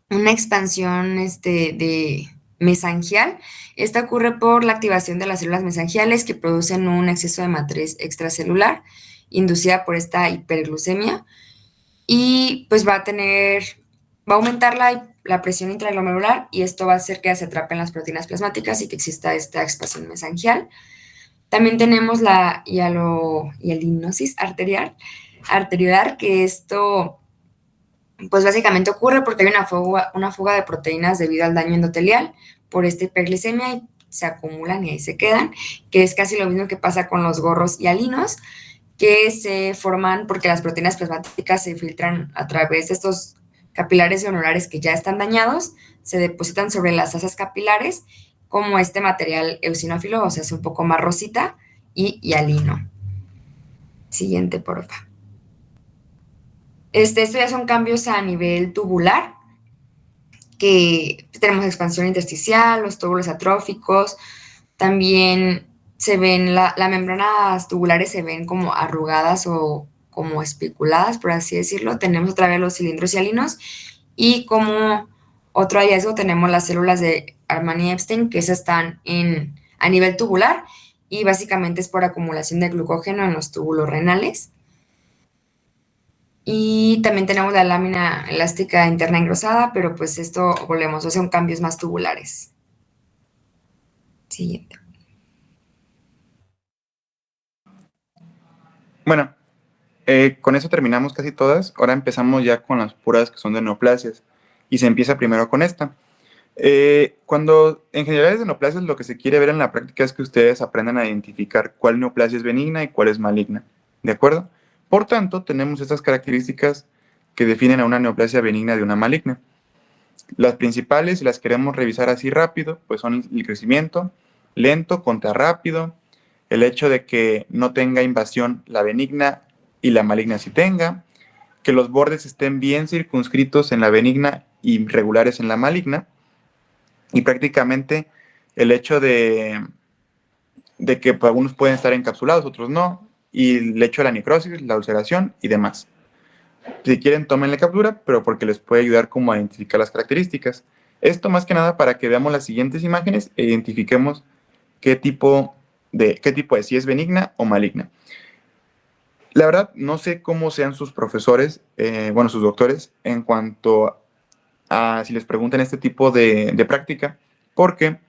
una expansión de mesangial. Esta ocurre por la activación de las células mesangiales que producen un exceso de matriz extracelular inducida por esta hiperglucemia y pues va a aumentar la presión intraglomerular y esto va a hacer que se atrapen las proteínas plasmáticas y que exista esta expansión mesangial. También tenemos la hialinosis arteriolar, que esto pues básicamente ocurre porque hay una fuga de proteínas debido al daño endotelial por esta hiperglicemia y se acumulan y ahí se quedan, que es casi lo mismo que pasa con los gorros hialinos, que se forman porque las proteínas plasmáticas se filtran a través de estos capilares granulares que ya están dañados, se depositan sobre las asas capilares como este material eosinófilo, o sea, es un poco más rosita, y hialino. Siguiente, porfa. Esto ya son cambios a nivel tubular, que tenemos expansión intersticial, los túbulos atróficos, también se ven, las membranas tubulares se ven como arrugadas o como espiculadas, por así decirlo. Tenemos otra vez los cilindros hialinos y como otro hallazgo tenemos las células de Armani-Epstein, que esas están a nivel tubular y básicamente es por acumulación de glucógeno en los túbulos renales. Y también tenemos la lámina elástica interna engrosada, pero pues esto volvemos, o sea, son cambios más tubulares. Siguiente. Bueno, con eso terminamos casi todas. Ahora empezamos ya con las puras que son de neoplasias. Y se empieza primero con esta. Cuando en general es de neoplasias, lo que se quiere ver en la práctica es que ustedes aprendan a identificar cuál neoplasia es benigna y cuál es maligna. ¿De acuerdo? Por tanto, tenemos estas características que definen a una neoplasia benigna de una maligna. Las principales, si las queremos revisar así rápido, pues son el crecimiento lento contra rápido, el hecho de que no tenga invasión la benigna y la maligna sí tenga, que los bordes estén bien circunscritos en la benigna y regulares en la maligna, y prácticamente el hecho de que pues, algunos pueden estar encapsulados, otros no, y el hecho de la necrosis, la ulceración y demás. Si quieren, tomen la captura, pero porque les puede ayudar como a identificar las características. Esto más que nada para que veamos las siguientes imágenes e identifiquemos qué tipo es, si es benigna o maligna. La verdad, no sé cómo sean sus profesores, sus doctores, en cuanto a si les preguntan este tipo de práctica, porque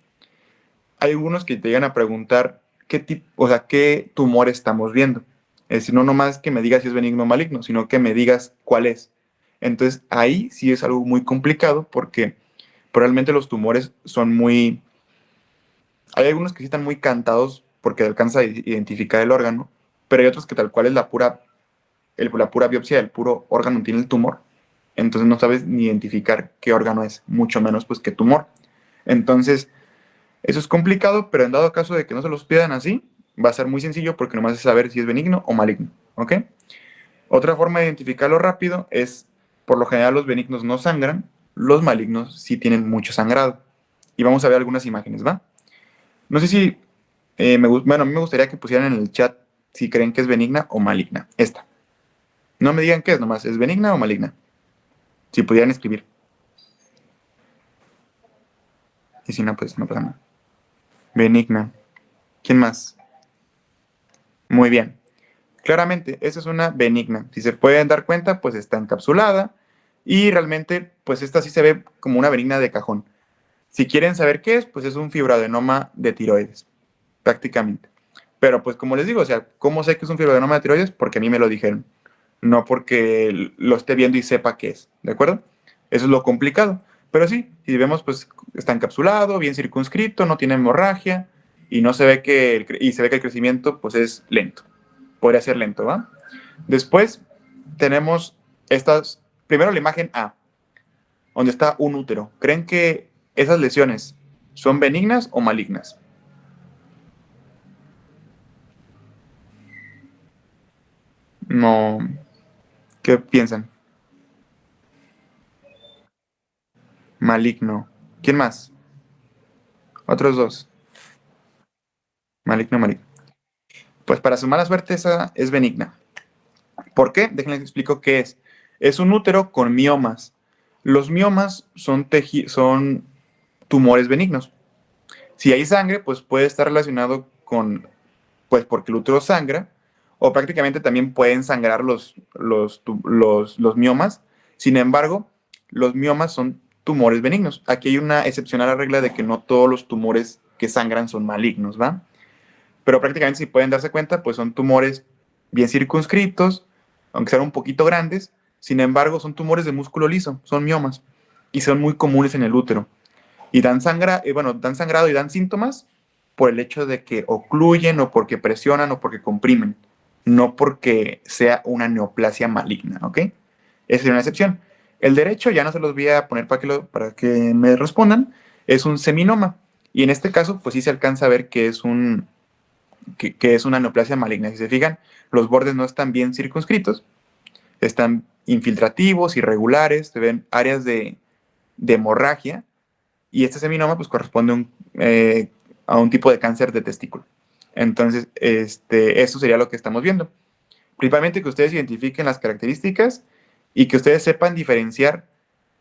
hay algunos que te llegan a preguntar qué tumor estamos viendo. Es decir, no nomás que me digas si es benigno o maligno, sino que me digas cuál es. Entonces, ahí sí es algo muy complicado porque probablemente los tumores son muy... Hay algunos que sí están muy cantados porque alcanza a identificar el órgano, pero hay otros que tal cual es la pura biopsia del puro órgano tiene el tumor. Entonces no sabes ni identificar qué órgano es, mucho menos pues qué tumor. Entonces, eso es complicado, pero en dado caso de que no se los pidan así, va a ser muy sencillo porque nomás es saber si es benigno o maligno, ¿ok? Otra forma de identificarlo rápido es, por lo general los benignos no sangran, los malignos sí tienen mucho sangrado. Y vamos a ver algunas imágenes, ¿va? No sé si, a mí me gustaría que pusieran en el chat si creen que es benigna o maligna. Esta. No me digan qué es nomás, ¿es benigna o maligna? Si pudieran escribir. Y si no, pues no pasa nada. Benigna. ¿Quién más? Muy bien. Claramente, esa es una benigna. Si se pueden dar cuenta, pues está encapsulada y realmente, pues esta sí se ve como una benigna de cajón. Si quieren saber qué es, pues es un fibroadenoma de tiroides, prácticamente. Pero pues como les digo, o sea, ¿cómo sé que es un fibroadenoma de tiroides? Porque a mí me lo dijeron, no porque lo esté viendo y sepa qué es, ¿de acuerdo? Eso es lo complicado. Pero sí, si vemos, pues está encapsulado, bien circunscrito, no tiene hemorragia y no se ve y se ve que el crecimiento, pues es lento. Podría ser lento, ¿va? Después tenemos primero la imagen A, donde está un útero. ¿Creen que esas lesiones son benignas o malignas? No. ¿Qué piensan? Maligno. ¿Quién más? Otros dos. Maligno, maligno. Pues para su mala suerte esa es benigna. ¿Por qué? Déjenles explico qué es. Es un útero con miomas. Los miomas son tumores benignos. Si hay sangre, pues puede estar relacionado con, pues porque el útero sangra, o prácticamente también pueden sangrar los miomas. Sin embargo, los miomas son tumores benignos. Aquí hay una excepción a la regla de que no todos los tumores que sangran son malignos, ¿va? pero prácticamente si pueden darse cuenta, pues son tumores bien circunscritos, aunque sean un poquito grandes, sin embargo son tumores de músculo liso, son miomas, y son muy comunes en el útero. Y dan sangrado y dan síntomas por el hecho de que ocluyen o porque presionan o porque comprimen, no porque sea una neoplasia maligna, ¿ok? Esa es una excepción. El derecho, ya no se los voy a poner para que me respondan, es un seminoma. Y en este caso, pues sí se alcanza a ver que es que es una neoplasia maligna. Si se fijan, los bordes no están bien circunscritos, están infiltrativos, irregulares, se ven áreas de hemorragia, y este seminoma pues corresponde a un tipo de cáncer de testículo. Entonces, eso sería lo que estamos viendo. Principalmente que ustedes identifiquen las características y que ustedes sepan diferenciar,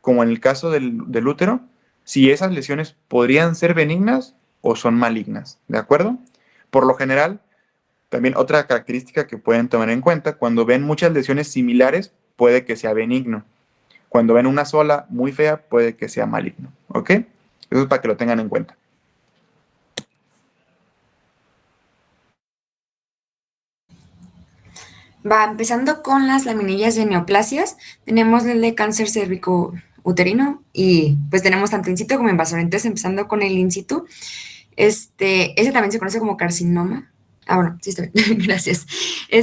como en el caso del útero, si esas lesiones podrían ser benignas o son malignas, ¿de acuerdo? Por lo general, también otra característica que pueden tomar en cuenta, cuando ven muchas lesiones similares, puede que sea benigno. Cuando ven una sola muy fea, puede que sea maligno, ¿ok? Eso es para que lo tengan en cuenta. Va, empezando con las laminillas de neoplasias, tenemos el de cáncer cérvico-uterino y pues tenemos tanto in situ como invasor. Entonces, empezando con el in situ, ese también se conoce como carcinoma. Ah, bueno, sí está bien, gracias.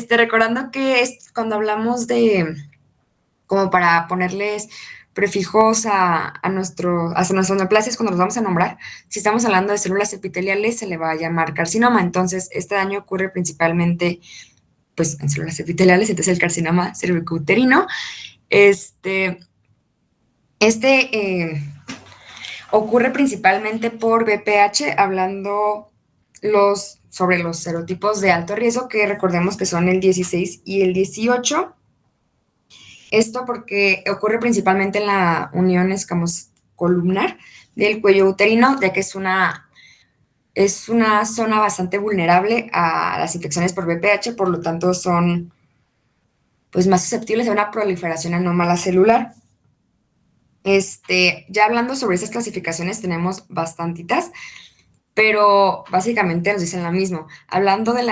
Recordando que cuando hablamos de, como para ponerles prefijos a nuestras neoplasias, cuando los vamos a nombrar, si estamos hablando de células epiteliales, se le va a llamar carcinoma. Entonces, este daño ocurre principalmente pues en células epiteliales, entonces el carcinoma cervicouterino. Este, este ocurre principalmente por BPH, hablando sobre los serotipos de alto riesgo, que recordemos que son el 16 y el 18. Esto porque ocurre principalmente en la unión escamoscolumnar del cuello uterino, ya que es una zona bastante vulnerable a las infecciones por BPH, por lo tanto son pues más susceptibles a una proliferación anómala celular. Ya hablando sobre esas clasificaciones tenemos bastantitas, pero básicamente nos dicen lo mismo. Hablando de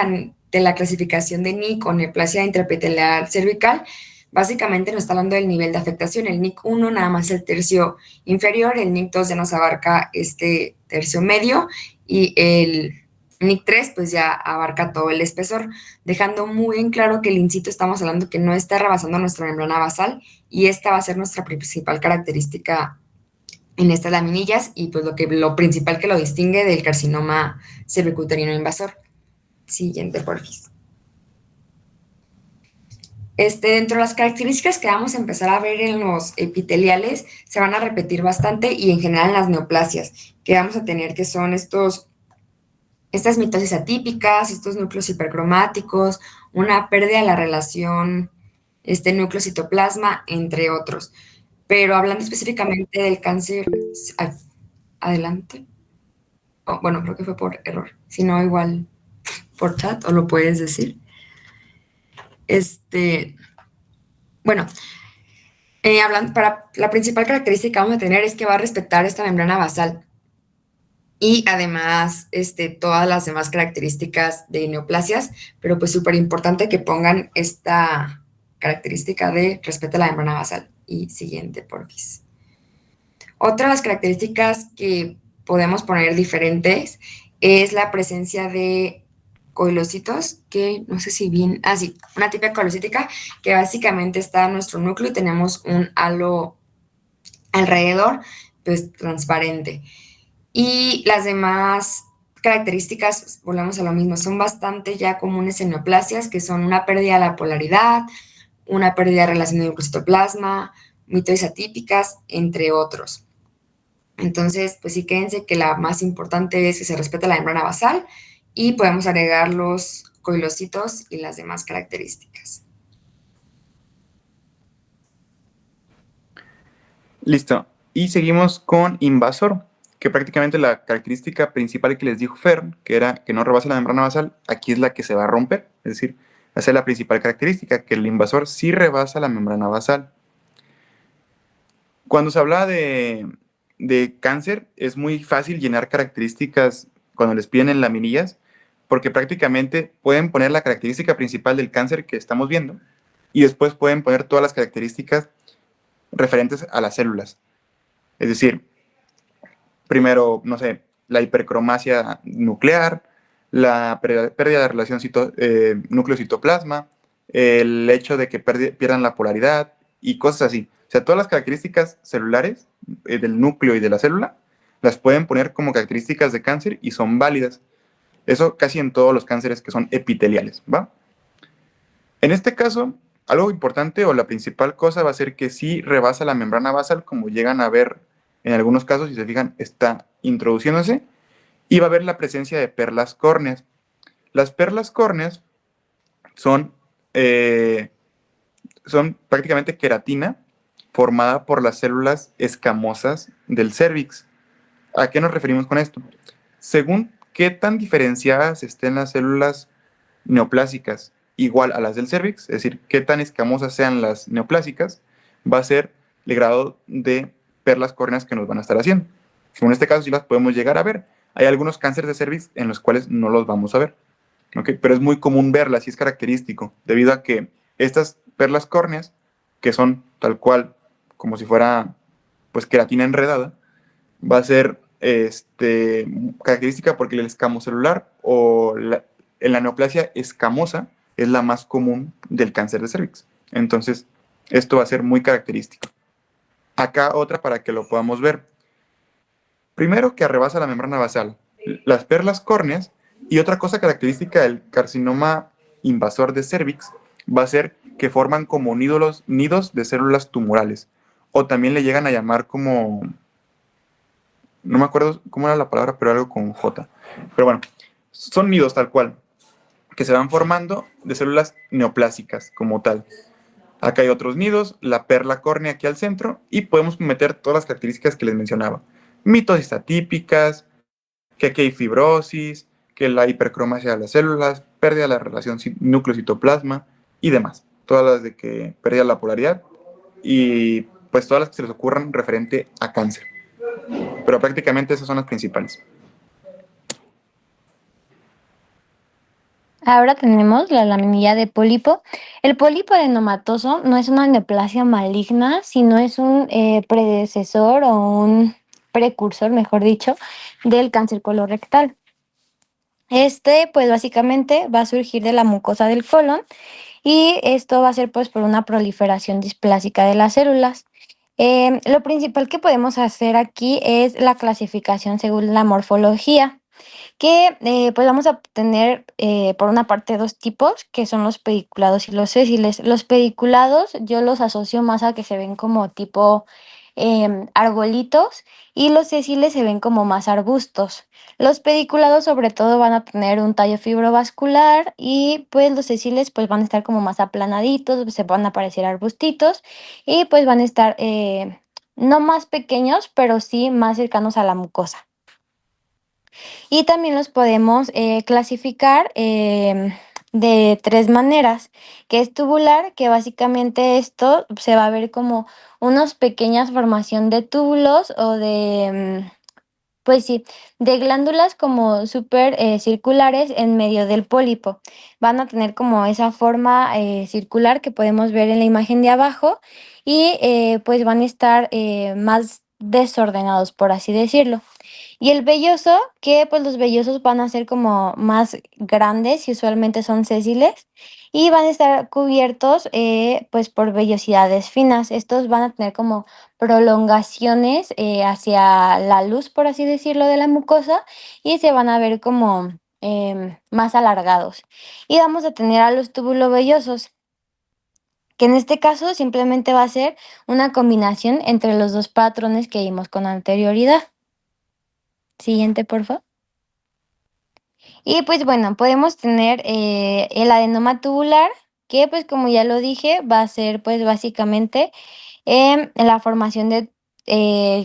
la clasificación de NIC o neoplasia intraepitelial cervical, básicamente nos está hablando del nivel de afectación. El NIC 1 nada más el tercio inferior, el NIC 2 ya nos abarca este tercio medio y el NIC 3 pues ya abarca todo el espesor, dejando muy en claro que el in situ estamos hablando que no está rebasando nuestra membrana basal y esta va a ser nuestra principal característica en estas laminillas y pues lo principal que lo distingue del carcinoma cervicuterino invasor. Siguiente, porfis. Dentro de las características que vamos a empezar a ver en los epiteliales se van a repetir bastante y en general en las neoplasias que vamos a tener, que son estas mitosis atípicas, estos núcleos hipercromáticos, una pérdida de la relación núcleo-citoplasma, entre otros. Pero hablando específicamente del cáncer, adelante. Oh, bueno, creo que fue por error. Si no, igual por chat o lo puedes decir. Bueno, hablando, para la principal característica que vamos a tener es que va a respetar esta membrana basal y además todas las demás características de neoplasias, pero pues súper importante que pongan esta característica de respeto a la membrana basal. Y siguiente, porfis. Otra de las características que podemos poner diferentes es la presencia de coilocitos, que no sé si bien, sí, una típica coilocítica, que básicamente está en nuestro núcleo y tenemos un halo alrededor, pues transparente. Y las demás características, volvemos a lo mismo, son bastante ya comunes en neoplasias, que son una pérdida de la polaridad, una pérdida de relación de núcleo-citoplasma, mitosis atípicas, entre otros. Entonces, pues sí, quédense que la más importante es que se respete la membrana basal y podemos agregar los coilocitos y las demás características. Listo. Y seguimos con invasor, que prácticamente la característica principal que les dijo Fern, que era que no rebasa la membrana basal, aquí es la que se va a romper. Es decir, esa es la principal característica, que el invasor sí rebasa la membrana basal. Cuando se habla de cáncer, es muy fácil llenar características cuando les piden en laminillas, porque prácticamente pueden poner la característica principal del cáncer que estamos viendo y después pueden poner todas las características referentes a las células. Es decir, primero, no sé, la hipercromasia nuclear, la pérdida de relación núcleo-citoplasma, el hecho de que pierdan la polaridad y cosas así. O sea, todas las características celulares del núcleo y de la célula las pueden poner como características de cáncer y son válidas. Eso casi en todos los cánceres que son epiteliales, ¿va? En este caso, algo importante o la principal cosa va a ser que sí rebasa la membrana basal, como llegan a ver en algunos casos, si se fijan, está introduciéndose, y va a haber la presencia de perlas córneas. Las perlas córneas son, son prácticamente queratina formada por las células escamosas del cérvix. ¿A qué nos referimos con esto? Según qué tan diferenciadas estén las células neoplásicas igual a las del cérvix, es decir, qué tan escamosas sean las neoplásicas, va a ser el grado de perlas córneas que nos van a estar haciendo. En este caso sí las podemos llegar a ver. Hay algunos cánceres de cérvix en los cuales no los vamos a ver, ¿okay? Pero es muy común verlas y es característico, debido a que estas perlas córneas, que son tal cual como si fuera pues queratina enredada, va a ser característica porque el escamo celular o la neoplasia escamosa es la más común del cáncer de cervix. Entonces, esto va a ser muy característico. Acá otra para que lo podamos ver. Primero, que arrebasa la membrana basal, las perlas córneas, y otra cosa característica del carcinoma invasor de cervix va a ser que forman como nidos de células tumorales, o también le llegan a llamar como, no me acuerdo cómo era la palabra, pero algo con J. Pero bueno, son nidos tal cual, que se van formando de células neoplásicas como tal. Acá hay otros nidos, la perla córnea aquí al centro, y podemos meter todas las características que les mencionaba. Mitosis atípicas, que aquí hay fibrosis, que la hipercromasia de las células, pérdida de la relación núcleo-citoplasma y demás. Todas las de que pérdida la polaridad y pues todas las que se les ocurran referente a cáncer. Pero prácticamente esas son las principales. Ahora tenemos la laminilla de pólipo. El pólipo adenomatoso no es una neoplasia maligna, sino es un predecesor o un precursor, mejor dicho, del cáncer colorectal. Pues básicamente va a surgir de la mucosa del colon y esto va a ser pues por una proliferación displásica de las células. Lo principal que podemos hacer aquí es la clasificación según la morfología, que pues vamos a tener por una parte dos tipos, que son los pediculados y los sésiles. Los pediculados yo los asocio más a que se ven como tipo arbolitos, y los sésiles se ven como más arbustos. Los pediculados sobre todo van a tener un tallo fibrovascular, y pues los sésiles pues van a estar como más aplanaditos, se van a parecer arbustitos, y pues van a estar no más pequeños, pero sí más cercanos a la mucosa. Y también los podemos clasificar de tres maneras, que es tubular, que básicamente esto se va a ver como unas pequeñas formación de túbulos o de, pues sí, de glándulas como súper circulares en medio del pólipo. Van a tener como esa forma circular que podemos ver en la imagen de abajo, y pues van a estar más desordenados, por así decirlo. Y el velloso, que pues los vellosos van a ser como más grandes y usualmente son sésiles, y van a estar cubiertos pues por vellosidades finas. Estos van a tener como prolongaciones hacia la luz, por así decirlo, de la mucosa, y se van a ver como más alargados. Y vamos a tener a los vellosos, que en este caso simplemente va a ser una combinación entre los dos patrones que vimos con anterioridad. Siguiente, por favor. Y pues bueno, podemos tener el adenoma tubular, que pues como ya lo dije, va a ser pues básicamente la formación de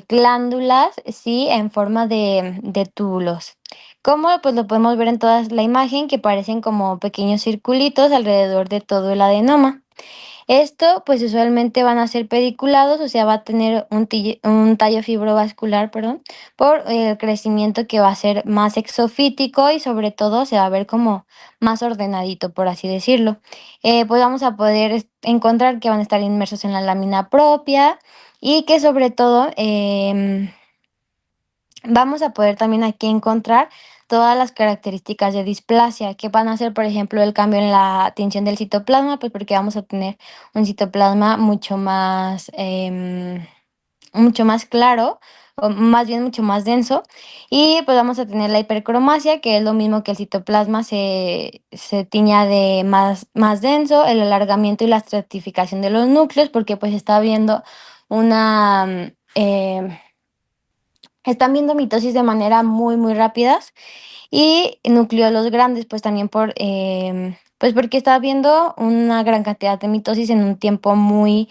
glándulas, sí, en forma de túbulos. Como pues lo podemos ver en toda la imagen, que parecen como pequeños circulitos alrededor de todo el adenoma. Esto pues usualmente van a ser pediculados, o sea, va a tener un tallo fibrovascular, perdón, por el crecimiento que va a ser más exofítico y sobre todo se va a ver como más ordenadito, por así decirlo. Pues vamos a poder encontrar que van a estar inmersos en la lámina propia y que sobre todo vamos a poder también aquí encontrar todas las características de displasia, que van a ser, por ejemplo, el cambio en la tinción del citoplasma, pues porque vamos a tener un citoplasma mucho más claro, o más bien mucho más denso, y pues vamos a tener la hipercromasia, que es lo mismo que el citoplasma se tiña de más denso, el alargamiento y la estratificación de los núcleos, porque pues está viendo una... están viendo mitosis de manera muy rápidas y nucleolos grandes, pues también pues porque está habiendo una gran cantidad de mitosis en un tiempo muy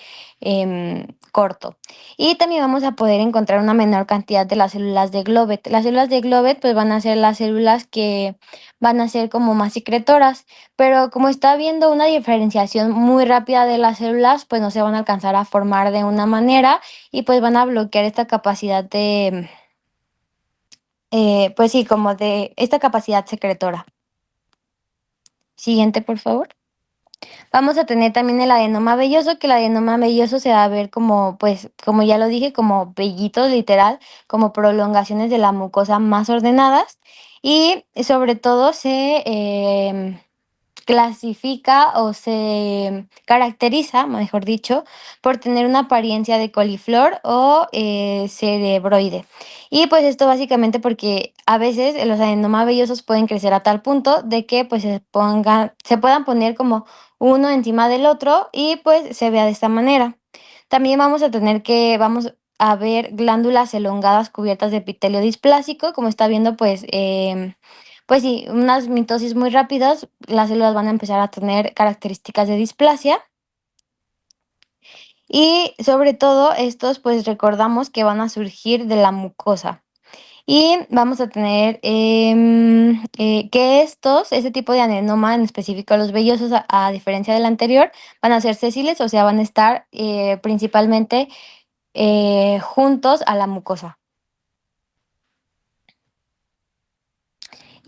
corto. Y también vamos a poder encontrar una menor cantidad de las células de Glovet. Las células de Glovet pues van a ser las células que van a ser como más secretoras, pero como está habiendo una diferenciación muy rápida de las células, pues no se van a alcanzar a formar de una manera y pues van a bloquear esta capacidad pues sí, como de esta capacidad secretora. Siguiente, por favor. Vamos a tener también el adenoma velloso, que el adenoma velloso se va a ver como, pues, como ya lo dije, como vellitos, literal, como prolongaciones de la mucosa más ordenadas. Y sobre todo clasifica o se caracteriza, mejor dicho, por tener una apariencia de coliflor o cerebroide. Y pues esto básicamente porque a veces los adenomas vellosos pueden crecer a tal punto de que pues se puedan poner como uno encima del otro y pues se vea de esta manera. También vamos a ver glándulas elongadas cubiertas de epitelio displásico, como está viendo pues sí, unas mitosis muy rápidas, las células van a empezar a tener características de displasia y sobre todo estos pues recordamos que van a surgir de la mucosa. Y vamos a tener que ese tipo de adenoma, en específico los vellosos, a diferencia del anterior, van a ser sesiles, o sea, van a estar principalmente juntos a la mucosa.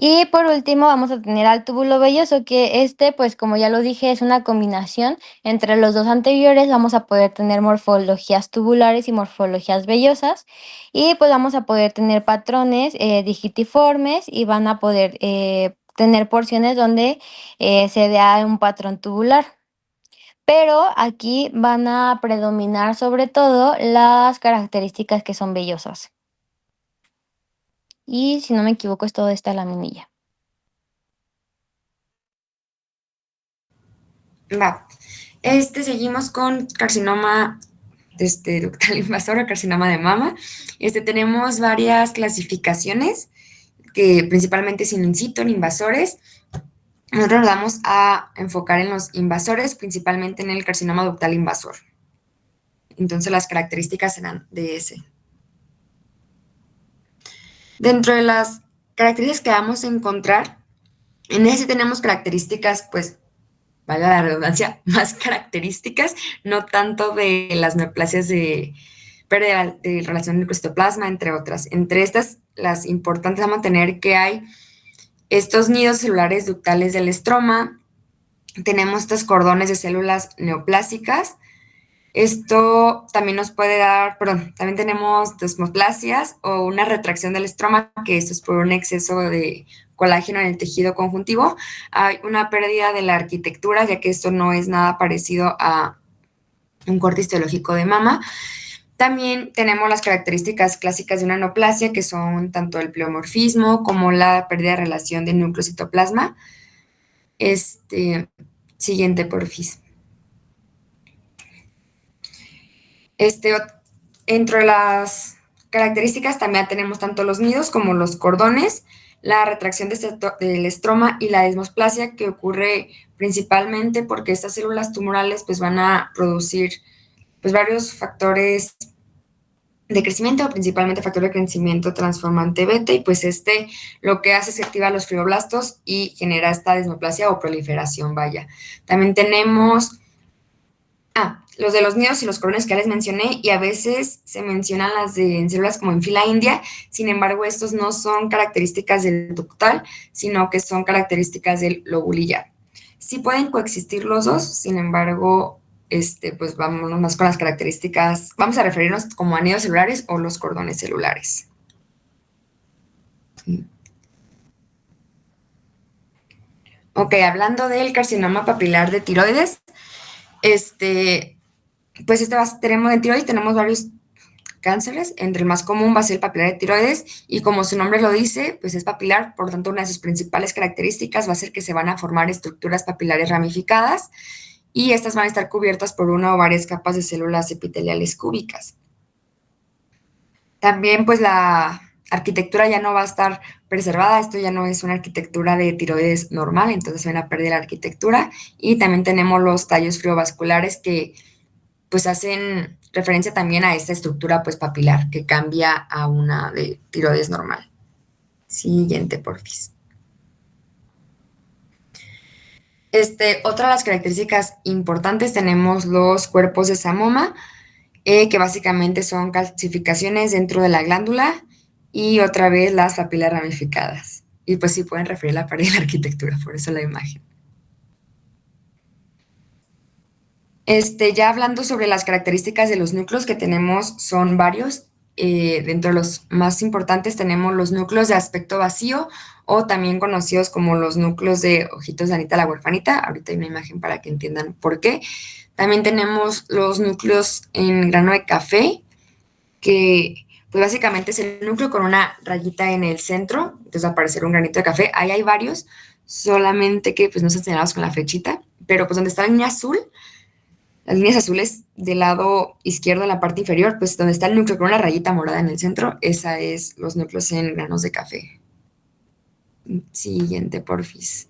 Y por último vamos a tener al túbulo velloso, que pues como ya lo dije, es una combinación entre los dos anteriores. Vamos a poder tener morfologías tubulares y morfologías vellosas. Y pues vamos a poder tener patrones digitiformes y van a poder tener porciones donde se vea un patrón tubular. Pero aquí van a predominar sobre todo las características que son vellosas. Y si no me equivoco, es toda esta laminilla. Va. Seguimos con carcinoma ductal invasor o carcinoma de mama. Tenemos varias clasificaciones que principalmente sin in situ, en invasores. Nosotros nos vamos a enfocar en los invasores, principalmente en el carcinoma ductal invasor. Entonces las características serán de ese. Dentro de las características que vamos a encontrar, en ese tenemos características, pues, valga la redundancia, más características, no tanto de las neoplasias de pérdida de relación microcitoplasma, entre otras. Entre estas, las importantes vamos a tener que hay estos nidos celulares ductales del estroma, tenemos estos cordones de células neoplásicas. Esto también nos puede dar, también tenemos desmoplasias o una retracción del estroma, que esto es por un exceso de colágeno en el tejido conjuntivo. Hay una pérdida de la arquitectura, ya que esto no es nada parecido a un corte histológico de mama. También tenemos las características clásicas de una neoplasia, que son tanto el pleomorfismo como la pérdida de relación de núcleo-citoplasma. Siguiente, porfis. Entre las características también tenemos tanto los nidos como los cordones, la retracción del estroma y la desmosplasia, que ocurre principalmente porque estas células tumorales pues van a producir pues varios factores de crecimiento, principalmente factor de crecimiento transformante beta, y pues lo que hace es que activa los fibroblastos y genera esta desmoplasia o proliferación, vaya. También tenemos Los de los nidos y los cordones que ya les mencioné, y a veces se mencionan las de en células como en fila india. Sin embargo, estos no son características del ductal, sino que son características del lobulillar. Sí pueden coexistir los dos, sin embargo, pues vámonos más con las características. Vamos a referirnos como a nidos celulares o los cordones celulares. Ok, hablando del carcinoma papilar de tiroides, pues tenemos en tiroides tenemos varios cánceres. Entre el más común va a ser el papilar de tiroides, y como su nombre lo dice, pues es papilar. Por lo tanto, una de sus principales características va a ser que se van a formar estructuras papilares ramificadas, y estas van a estar cubiertas por una o varias capas de células epiteliales cúbicas. También, pues la arquitectura ya no va a estar preservada. Esto ya no es una arquitectura de tiroides normal, entonces van a perder la arquitectura. Y también tenemos los tallos friovasculares que pues hacen referencia también a esta estructura pues papilar que cambia a una de tiroides normal. Siguiente, porfis. Otra de las características importantes, tenemos los cuerpos de Samoma, que básicamente son calcificaciones dentro de la glándula, y otra vez las papilas ramificadas. Y pues sí pueden referir a la pérdida de la arquitectura, por eso la imagen. Ya hablando sobre las características de los núcleos que tenemos, son varios. Dentro de los más importantes tenemos los núcleos de aspecto vacío, o también conocidos como los núcleos de ojitos de Anita la huerfanita. Ahorita hay una imagen para que entiendan por qué. También tenemos los núcleos en grano de café, que pues básicamente es el núcleo con una rayita en el centro, entonces va a aparecer un granito de café. Ahí hay varios, solamente que pues no están señalados con la flechita, pero pues donde está la línea azul, las líneas azules del lado izquierdo en la parte inferior, pues donde está el núcleo con una rayita morada en el centro, esa es los núcleos en granos de café. Siguiente, porfis.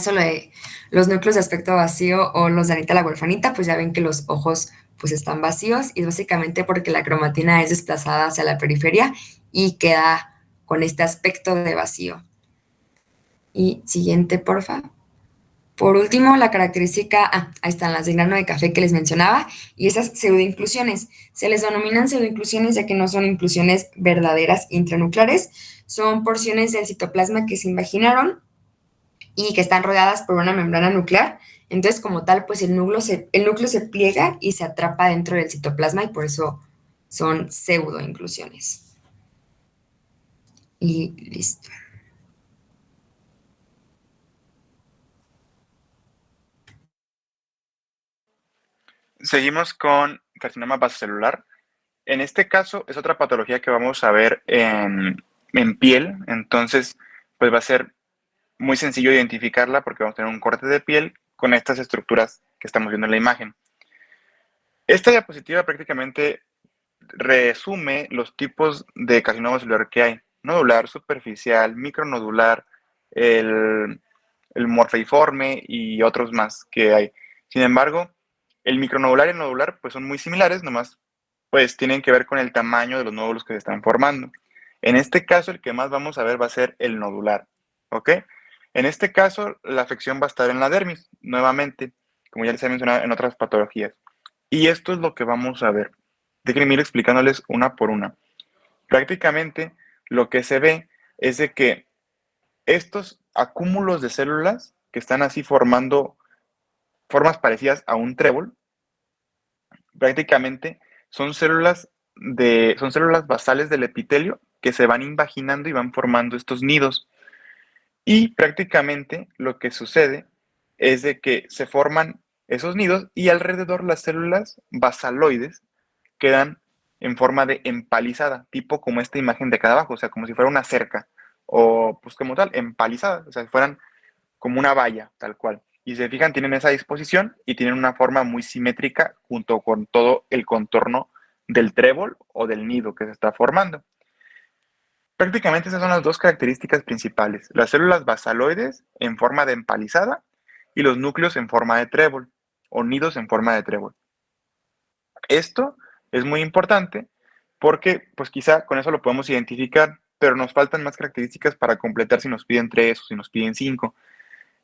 Solo de los núcleos de aspecto vacío o los de Anita la huerfanita, pues ya ven que los ojos pues están vacíos, y es básicamente porque la cromatina es desplazada hacia la periferia y queda con este aspecto de vacío. Y siguiente, porfa. Por último, la característica, ahí están las de grano de café que les mencionaba, y esas pseudoinclusiones. Se les denominan pseudoinclusiones ya que no son inclusiones verdaderas intranucleares, son porciones del citoplasma que se imaginaron y que están rodeadas por una membrana nuclear. Entonces, como tal, pues el núcleo se pliega y se atrapa dentro del citoplasma, y por eso son pseudoinclusiones. Y listo. Seguimos con carcinoma vasocelular. En este caso es otra patología que vamos a ver en piel, entonces pues va a ser muy sencillo identificarla porque vamos a tener un corte de piel con estas estructuras que estamos viendo en la imagen. Esta diapositiva prácticamente resume los tipos de carcinoma celular que hay: nodular, superficial, micronodular, el morfeiforme y otros más que hay. Sin embargo, el micronodular y el nodular pues son muy similares, nomás pues tienen que ver con el tamaño de los nódulos que se están formando. En este caso, el que más vamos a ver va a ser el nodular, ¿ok? En este caso, la afección va a estar en la dermis, nuevamente, como ya les he mencionado en otras patologías. Y esto es lo que vamos a ver. Déjenme ir explicándoles una por una. Prácticamente, lo que se ve es de que estos acúmulos de células que están así formando formas parecidas a un trébol, prácticamente son células basales del epitelio que se van invaginando y van formando estos nidos. Y prácticamente lo que sucede es de que se forman esos nidos y alrededor las células basaloides quedan en forma de empalizada, tipo como esta imagen de acá abajo, o sea, como si fuera una cerca, o pues como tal, empalizada, o sea, si fueran como una valla, tal cual. Y si se fijan, tienen esa disposición y tienen una forma muy simétrica junto con todo el contorno del trébol o del nido que se está formando. Prácticamente esas son las dos características principales: las células basaloides en forma de empalizada y los núcleos en forma de trébol o nidos en forma de trébol. Esto es muy importante porque pues quizá con eso lo podemos identificar, pero nos faltan más características para completar si nos piden 3 o si nos piden 5.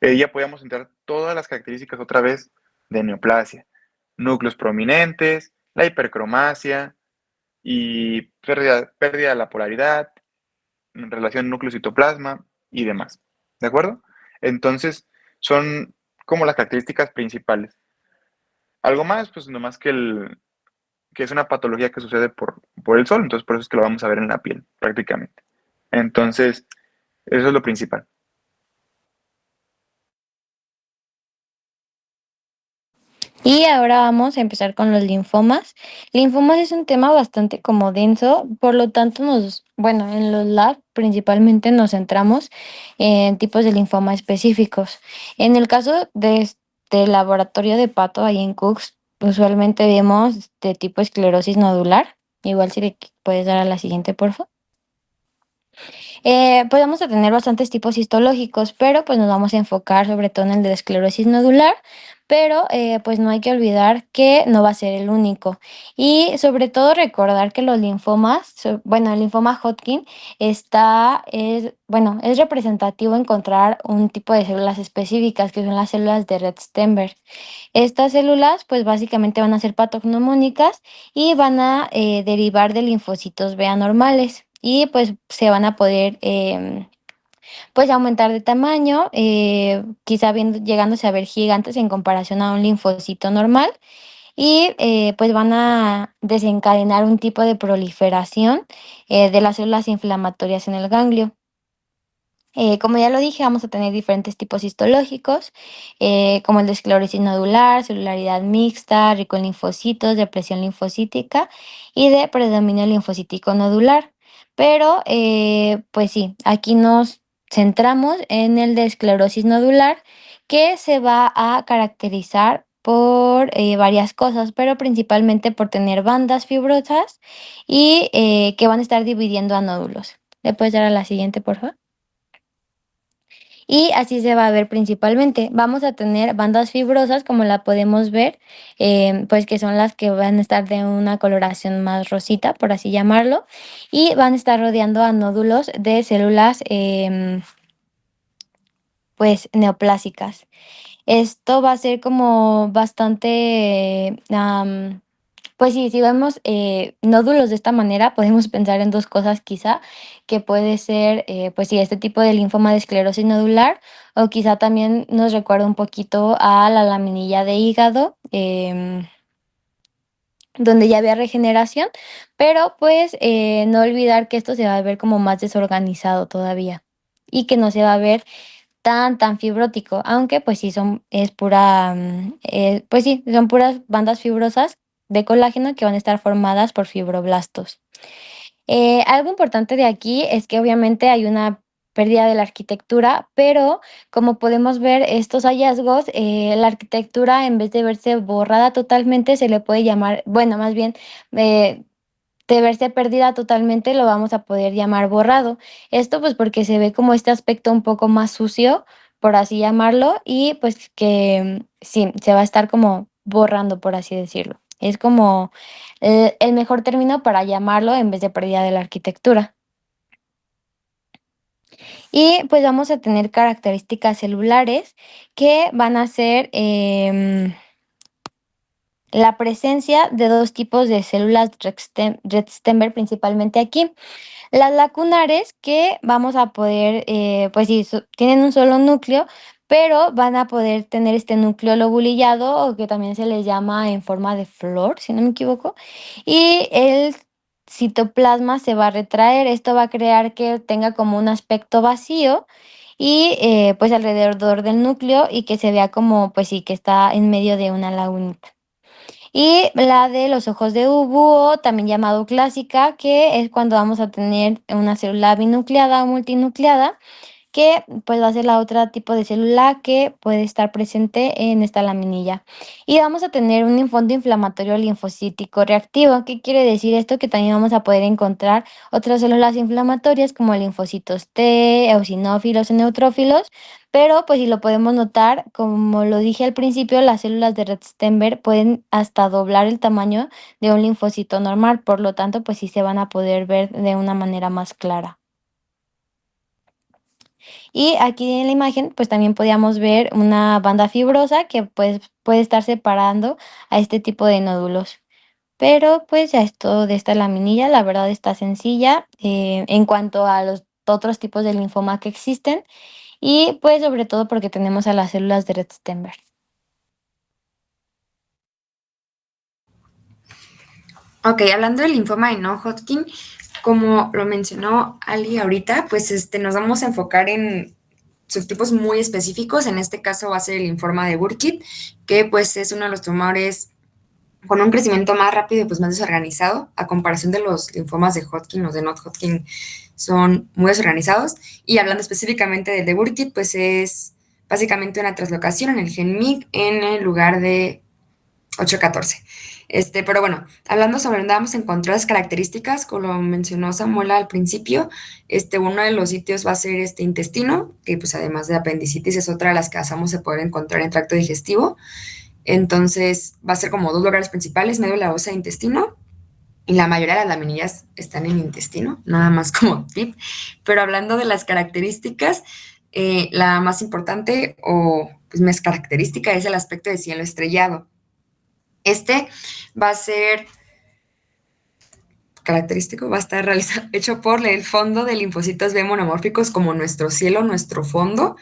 Ya podíamos entrar todas las características otra vez de neoplasia. núcleos prominentes, la hipercromacia y pérdida de la polaridad, relación núcleo-citoplasma y demás. ¿De acuerdo? Entonces, son como las características principales. Algo más, pues nomás que es una patología que sucede por el sol, entonces por eso es que lo vamos a ver en la piel, prácticamente. Entonces, eso es lo principal. Y ahora vamos a empezar con los linfomas. Linfomas es un tema bastante como denso, por lo tanto bueno, en los labs principalmente nos centramos en tipos de linfoma específicos. En el caso de este laboratorio de Pato ahí en Cooks, usualmente vemos de tipo esclerosis nodular. Igual si le puedes dar a la siguiente, por favor. Pues vamos a tener bastantes tipos histológicos, pero pues nos vamos a enfocar sobre todo en el de esclerosis nodular, pero pues no hay que olvidar que no va a ser el único. Y sobre todo recordar que los linfomas, bueno, el linfoma Hodgkin bueno, es representativo encontrar un tipo de células específicas, que son las células de Rett-Steinberg. Estas células pues básicamente van a ser patognomónicas y van a derivar de linfocitos B anormales y pues se van a poder pues aumentar de tamaño, quizá llegándose a ver gigantes en comparación a un linfocito normal y pues van a desencadenar un tipo de proliferación de las células inflamatorias en el ganglio. Como ya lo dije, vamos a tener diferentes tipos histológicos, como el de esclerosis nodular, celularidad mixta, rico en linfocitos, depresión linfocítica y de predominio linfocítico nodular. Pero, pues sí, aquí nos centramos en el de esclerosis nodular, que se va a caracterizar por varias cosas, pero principalmente por tener bandas fibrosas y que van a estar dividiendo a nódulos. ¿Le puedes dar a la siguiente, por favor? Y así se va a ver principalmente. Vamos a tener bandas fibrosas, como la podemos ver, pues que son las que van a estar de una coloración más rosita, por así llamarlo, y van a estar rodeando a nódulos de células, pues neoplásicas. Esto va a ser como bastante, pues sí, si vemos nódulos de esta manera, podemos pensar en dos cosas quizá, que puede ser, pues sí, este tipo de linfoma de esclerosis nodular, o quizá también nos recuerda un poquito a la laminilla de hígado, donde ya había regeneración, pero pues no olvidar que esto se va a ver como más desorganizado todavía y que no se va a ver tan fibrótico, aunque pues sí es pura, pues sí, son puras bandas fibrosas de colágeno que van a estar formadas por fibroblastos. Algo importante de aquí es que obviamente hay una pérdida de la arquitectura, pero como podemos ver estos hallazgos, la arquitectura en vez de verse borrada totalmente se le puede llamar, bueno, más bien eh, de verse perdida totalmente, lo vamos a poder llamar borrado. Esto pues porque se ve como este aspecto un poco más sucio, por así llamarlo, y pues que sí, se va a estar como borrando, por así decirlo. Es como el mejor término para llamarlo en vez de pérdida de la arquitectura. Y pues vamos a tener características celulares que van a ser la presencia de dos tipos de células Rett-Steinberg, principalmente aquí. Las lacunares que vamos a poder, pues sí, tienen un solo núcleo, pero van a poder tener este núcleo lobulillado o que también se les llama en forma de flor, si no me equivoco, y el citoplasma se va a retraer. Esto va a crear que tenga como un aspecto vacío y pues alrededor del núcleo y que se vea como, pues sí, que está en medio de una lagunita. Y la de los ojos de búho, también llamado clásica, que es cuando vamos a tener una célula binucleada o multinucleada, que pues va a ser la otra tipo de célula que puede estar presente en esta laminilla. Y vamos a tener un fondo inflamatorio linfocítico reactivo. ¿Qué quiere decir esto? Que también vamos a poder encontrar otras células inflamatorias como linfocitos T, eosinófilos y neutrófilos, pero pues si lo podemos notar, como lo dije al principio, las células de Rett-Steinberg pueden hasta doblar el tamaño de un linfocito normal, por lo tanto pues sí se van a poder ver de una manera más clara. Y aquí en la imagen, pues también podíamos ver una banda fibrosa que pues puede estar separando a este tipo de nódulos. Pero pues ya es todo de esta laminilla, la verdad está sencilla en cuanto a los otros tipos de linfoma que existen y pues sobre todo porque tenemos a las células de Rett-Steinberg. Ok, hablando del linfoma de no-Hodgkin, como lo mencionó Ali ahorita, pues nos vamos a enfocar en subtipos muy específicos. En este caso va a ser el linfoma de Burkitt, que pues es uno de los tumores con un crecimiento más rápido y pues más desorganizado, a comparación de los linfomas de Hodgkin, los de no-Hodgkin son muy desorganizados. Y hablando específicamente del de Burkitt, pues es básicamente una translocación en el gen MYC en el lugar de 814. Pero bueno, hablando sobre dónde vamos a encontrar las características, como mencionó Samuela al principio, uno de los sitios va a ser este intestino, que pues además de apendicitis es otra de las que vamos a poder encontrar en tracto digestivo. Entonces va a ser como dos lugares principales, médula ósea e intestino, y la mayoría de las laminillas están en intestino, nada más como tip. Pero hablando de las características, la más importante o pues más característica es el aspecto de cielo estrellado. Este va a ser característico, va a estar hecho por el fondo de linfocitos B monomórficos como nuestro cielo, nuestro fondo,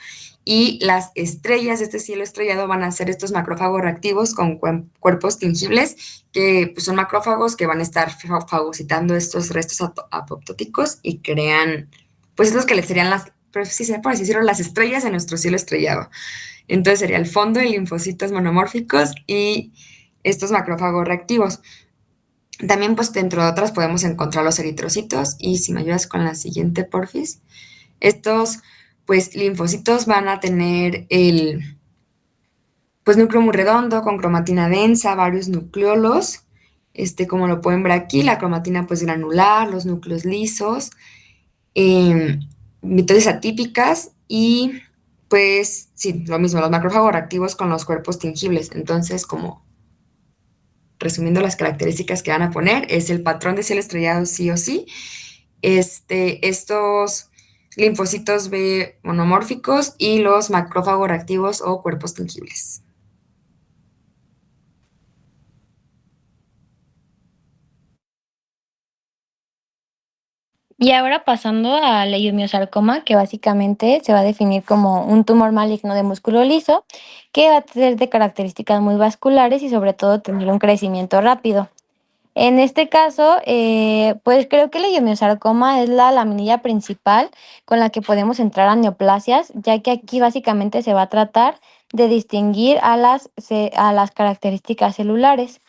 y las estrellas de este cielo estrellado van a ser estos macrófagos reactivos con cuerpos tingibles, que pues, son macrófagos que van a estar fagocitando estos restos apoptóticos y crean, pues es los que les serían las, por así decirlo, las estrellas de nuestro cielo estrellado. Entonces sería el fondo de linfocitos monomórficos y estos macrófagos reactivos. También, pues, dentro de otras podemos encontrar los eritrocitos y si me ayudas con la siguiente, porfis. Estos, pues, linfocitos van a tener el, pues, núcleo muy redondo con cromatina densa, varios nucleolos, como lo pueden ver aquí, la cromatina, pues, granular, los núcleos lisos, mitosis atípicas y, pues, sí, lo mismo, los macrófagos reactivos con los cuerpos tingibles. Entonces, como resumiendo las características que van a poner, es el patrón de cielo estrellado sí o sí, estos linfocitos B monomórficos y los macrófagos reactivos o cuerpos tangibles. Y ahora pasando a leiomiosarcoma, que básicamente se va a definir como un tumor maligno de músculo liso, que va a ser de características muy vasculares y sobre todo tener un crecimiento rápido. En este caso, pues creo que el leiomiosarcoma es la laminilla principal con la que podemos entrar a neoplasias, ya que aquí básicamente se va a tratar de distinguir a las características celulares.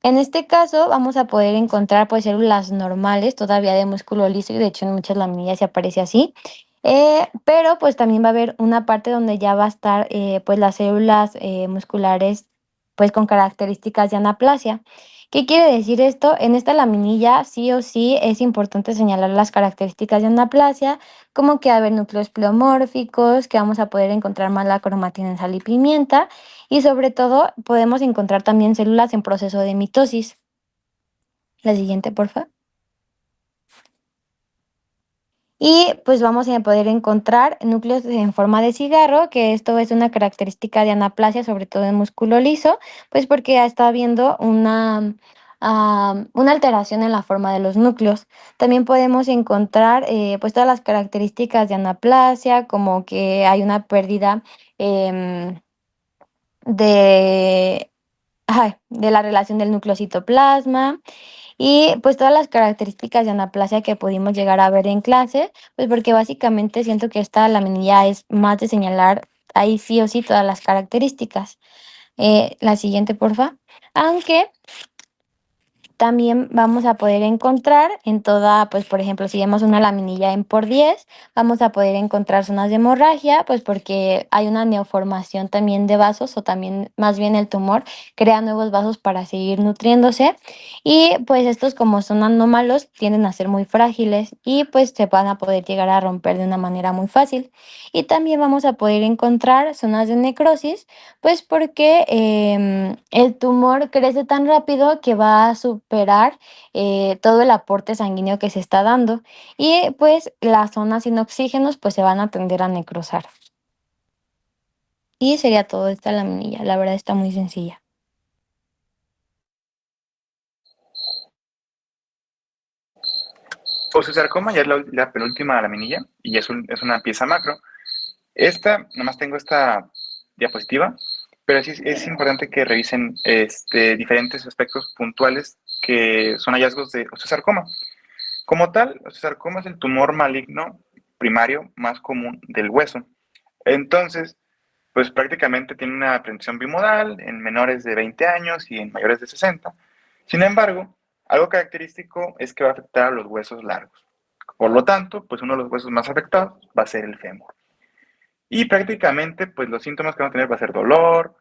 En este caso vamos a poder encontrar pues células normales todavía de músculo liso y de hecho en muchas laminillas se aparece así. Pero pues también va a haber una parte donde ya va a estar pues las células musculares pues con características de anaplasia. ¿Qué quiere decir esto? En esta laminilla sí o sí es importante señalar las características de anaplasia, como que va a haber núcleos pleomórficos, que vamos a poder encontrar más la cromatina en sal y pimienta, y sobre todo podemos encontrar también células en proceso de mitosis. La siguiente, porfa. Y pues vamos a poder encontrar núcleos en forma de cigarro, que esto es una característica de anaplasia, sobre todo en músculo liso, pues porque está habiendo una alteración en la forma de los núcleos. También podemos encontrar pues todas las características de anaplasia, como que hay una pérdida de, de la relación del núcleo citoplasma. Y pues todas las características de anaplasia que pudimos llegar a ver en clase, pues porque básicamente siento que esta laminilla es más de señalar ahí sí o sí todas las características. La siguiente, porfa. Aunque también vamos a poder encontrar en toda, pues por ejemplo, si vemos una laminilla en por 10, vamos a poder encontrar zonas de hemorragia, pues porque hay una neoformación también de vasos o también más bien el tumor crea nuevos vasos para seguir nutriéndose y pues estos como son anómalos tienden a ser muy frágiles y pues se van a poder llegar a romper de una manera muy fácil. Y también vamos a poder encontrar zonas de necrosis, pues porque el tumor crece tan rápido que va a recuperar todo el aporte sanguíneo que se está dando y pues las zonas sin oxígenos pues se van a tender a necrosar. Y sería todo esta laminilla, la verdad está muy sencilla. Osteosarcoma ya es la penúltima laminilla y es una pieza macro. Esta, nomás tengo esta diapositiva, pero sí es importante que revisen diferentes aspectos puntuales que son hallazgos de osteosarcoma. Como tal, osteosarcoma es el tumor maligno primario más común del hueso. Entonces, pues prácticamente tiene una presentación bimodal en menores de 20 años y en mayores de 60. Sin embargo, algo característico es que va a afectar a los huesos largos. Por lo tanto, pues uno de los huesos más afectados va a ser el fémur. Y prácticamente, pues los síntomas que van a tener va a ser dolor,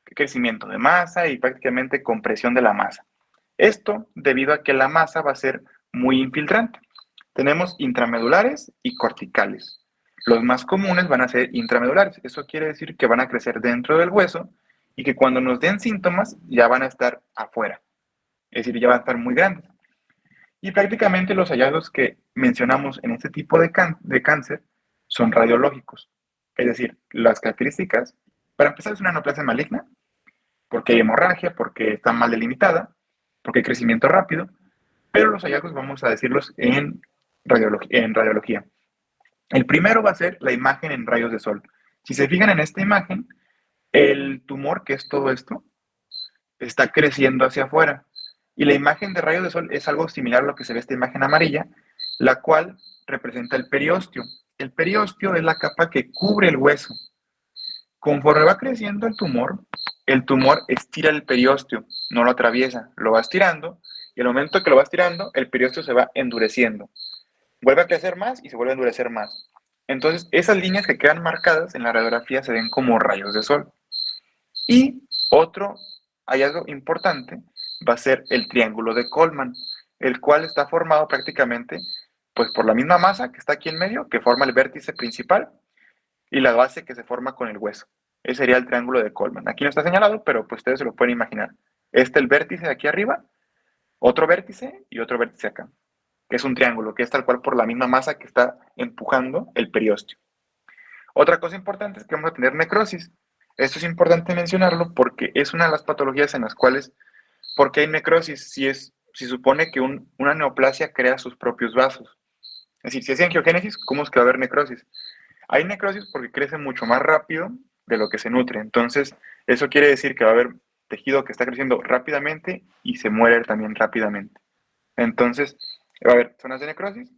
crecimiento de masa y prácticamente compresión de la masa. Esto debido a que la masa va a ser muy infiltrante. Tenemos intramedulares y corticales. Los más comunes van a ser intramedulares. Eso quiere decir que van a crecer dentro del hueso y que cuando nos den síntomas ya van a estar afuera. Es decir, ya van a estar muy grandes. Y prácticamente los hallazgos que mencionamos en este tipo de cáncer son radiológicos. Es decir, las características, para empezar, es una neoplasia maligna, porque hay hemorragia, porque está mal delimitada, porque hay crecimiento rápido, pero los hallazgos vamos a decirlos en radiología. El primero va a ser la imagen en rayos de sol. Si se fijan en esta imagen, el tumor, que es todo esto, está creciendo hacia afuera. Y la imagen de rayos de sol es algo similar a lo que se ve esta imagen amarilla, la cual representa el periósteo. El periósteo es la capa que cubre el hueso. Conforme va creciendo el tumor estira el periósteo, no lo atraviesa, lo va estirando, y al momento que lo va estirando, el periósteo se va endureciendo. Vuelve a crecer más y se vuelve a endurecer más. Entonces, esas líneas que quedan marcadas en la radiografía se ven como rayos de sol. Y otro hallazgo importante va a ser el triángulo de Coleman, el cual está formado prácticamente pues, por la misma masa que está aquí en medio, que forma el vértice principal, y la base que se forma con el hueso. Ese sería el triángulo de Coleman. Aquí no está señalado, pero pues ustedes se lo pueden imaginar. El vértice de aquí arriba, otro vértice y otro vértice acá, que es un triángulo, que es tal cual por la misma masa que está empujando el periósteo. Otra cosa importante es que vamos a tener necrosis. Esto es importante mencionarlo porque es una de las patologías en las cuales, ¿por qué hay necrosis? Si supone que una neoplasia crea sus propios vasos. Es decir, si es angiogénesis, ¿cómo es que va a haber necrosis? Hay necrosis porque crece mucho más rápido de lo que se nutre. Entonces, eso quiere decir que va a haber tejido que está creciendo rápidamente y se muere también rápidamente. Entonces, va a haber zonas de necrosis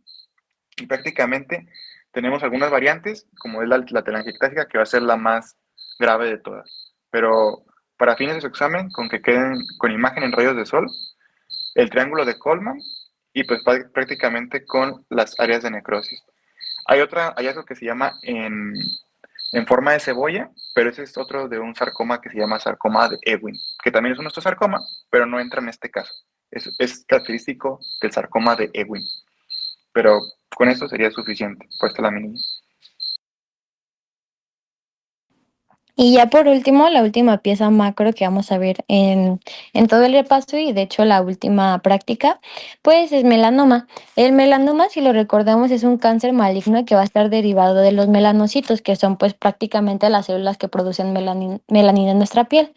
y prácticamente tenemos algunas variantes, como es la telangiectasia, que va a ser la más grave de todas. Pero para fines de su examen, con que queden con imagen en rayos de sol, el triángulo de Coleman y pues prácticamente con las áreas de necrosis. Hay otro hallazgo que se llama en forma de cebolla, pero ese es otro de un sarcoma que se llama sarcoma de Ewing, que también es un osteosarcoma, pero no entra en este caso. Es característico del sarcoma de Ewing. Pero con esto sería suficiente por esta laminilla. Y ya por último, la última pieza macro que vamos a ver en todo el repaso y de hecho la última práctica, pues es melanoma. El melanoma, si lo recordamos, es un cáncer maligno que va a estar derivado de los melanocitos, que son pues prácticamente las células que producen melanina en nuestra piel.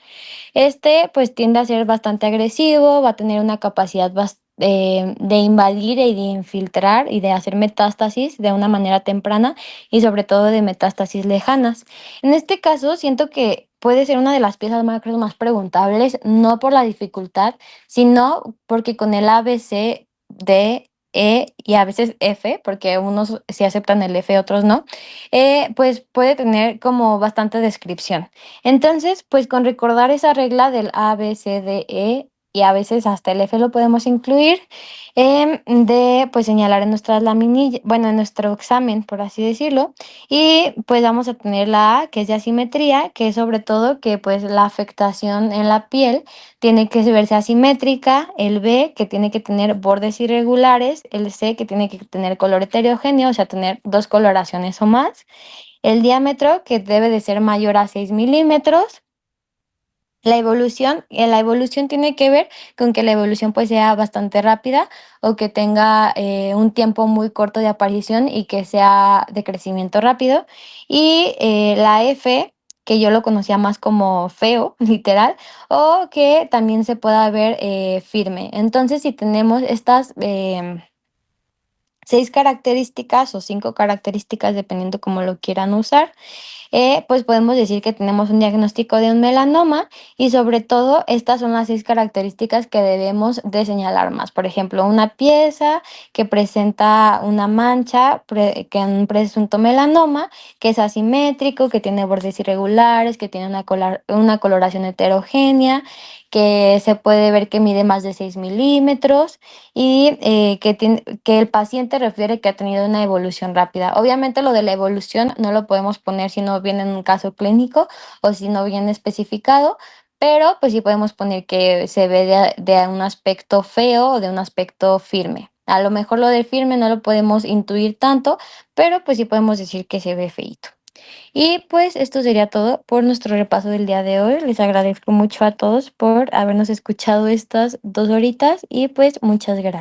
Pues tiende a ser bastante agresivo, va a tener una capacidad de invadir y de infiltrar y de hacer metástasis de una manera temprana y sobre todo de metástasis lejanas. En este caso, siento que puede ser una de las piezas macros más preguntables, no por la dificultad, sino porque con el A, B, C, D, E y a veces F, porque unos sí aceptan el F, otros no, pues puede tener como bastante descripción. Entonces, pues con recordar esa regla del A, B, C, D, E y a veces hasta el F lo podemos incluir, de pues señalar en nuestras laminillas, bueno, en nuestro examen, por así decirlo, y pues vamos a tener la A, que es de asimetría, que es sobre todo que pues la afectación en la piel tiene que verse asimétrica, el B, que tiene que tener bordes irregulares, el C, que tiene que tener color heterogéneo, o sea, tener dos coloraciones o más, el diámetro, que debe de ser mayor a 6 milímetros, La evolución tiene que ver con que la evolución pues sea bastante rápida o que tenga un tiempo muy corto de aparición y que sea de crecimiento rápido. Y la F, que yo lo conocía más como feo, literal, o que también se pueda ver firme. Entonces, si tenemos estas 6 características o 5 características, dependiendo cómo lo quieran usar, pues podemos decir que tenemos un diagnóstico de un melanoma y sobre todo estas son las 6 características que debemos de señalar más. Por ejemplo, una pieza que presenta una mancha, que es un presunto melanoma, que es asimétrico, que tiene bordes irregulares, que tiene una coloración heterogénea, que se puede ver que mide más de 6 milímetros y que el paciente refiere que ha tenido una evolución rápida. Obviamente lo de la evolución no lo podemos poner si no viene en un caso clínico o si no viene especificado, pero pues sí podemos poner que se ve de un aspecto feo o de un aspecto firme. A lo mejor lo del firme no lo podemos intuir tanto, pero pues sí podemos decir que se ve feíto. Y pues esto sería todo por nuestro repaso del día de hoy. Les agradezco mucho a todos por habernos escuchado estas 2 horitas y pues muchas gracias.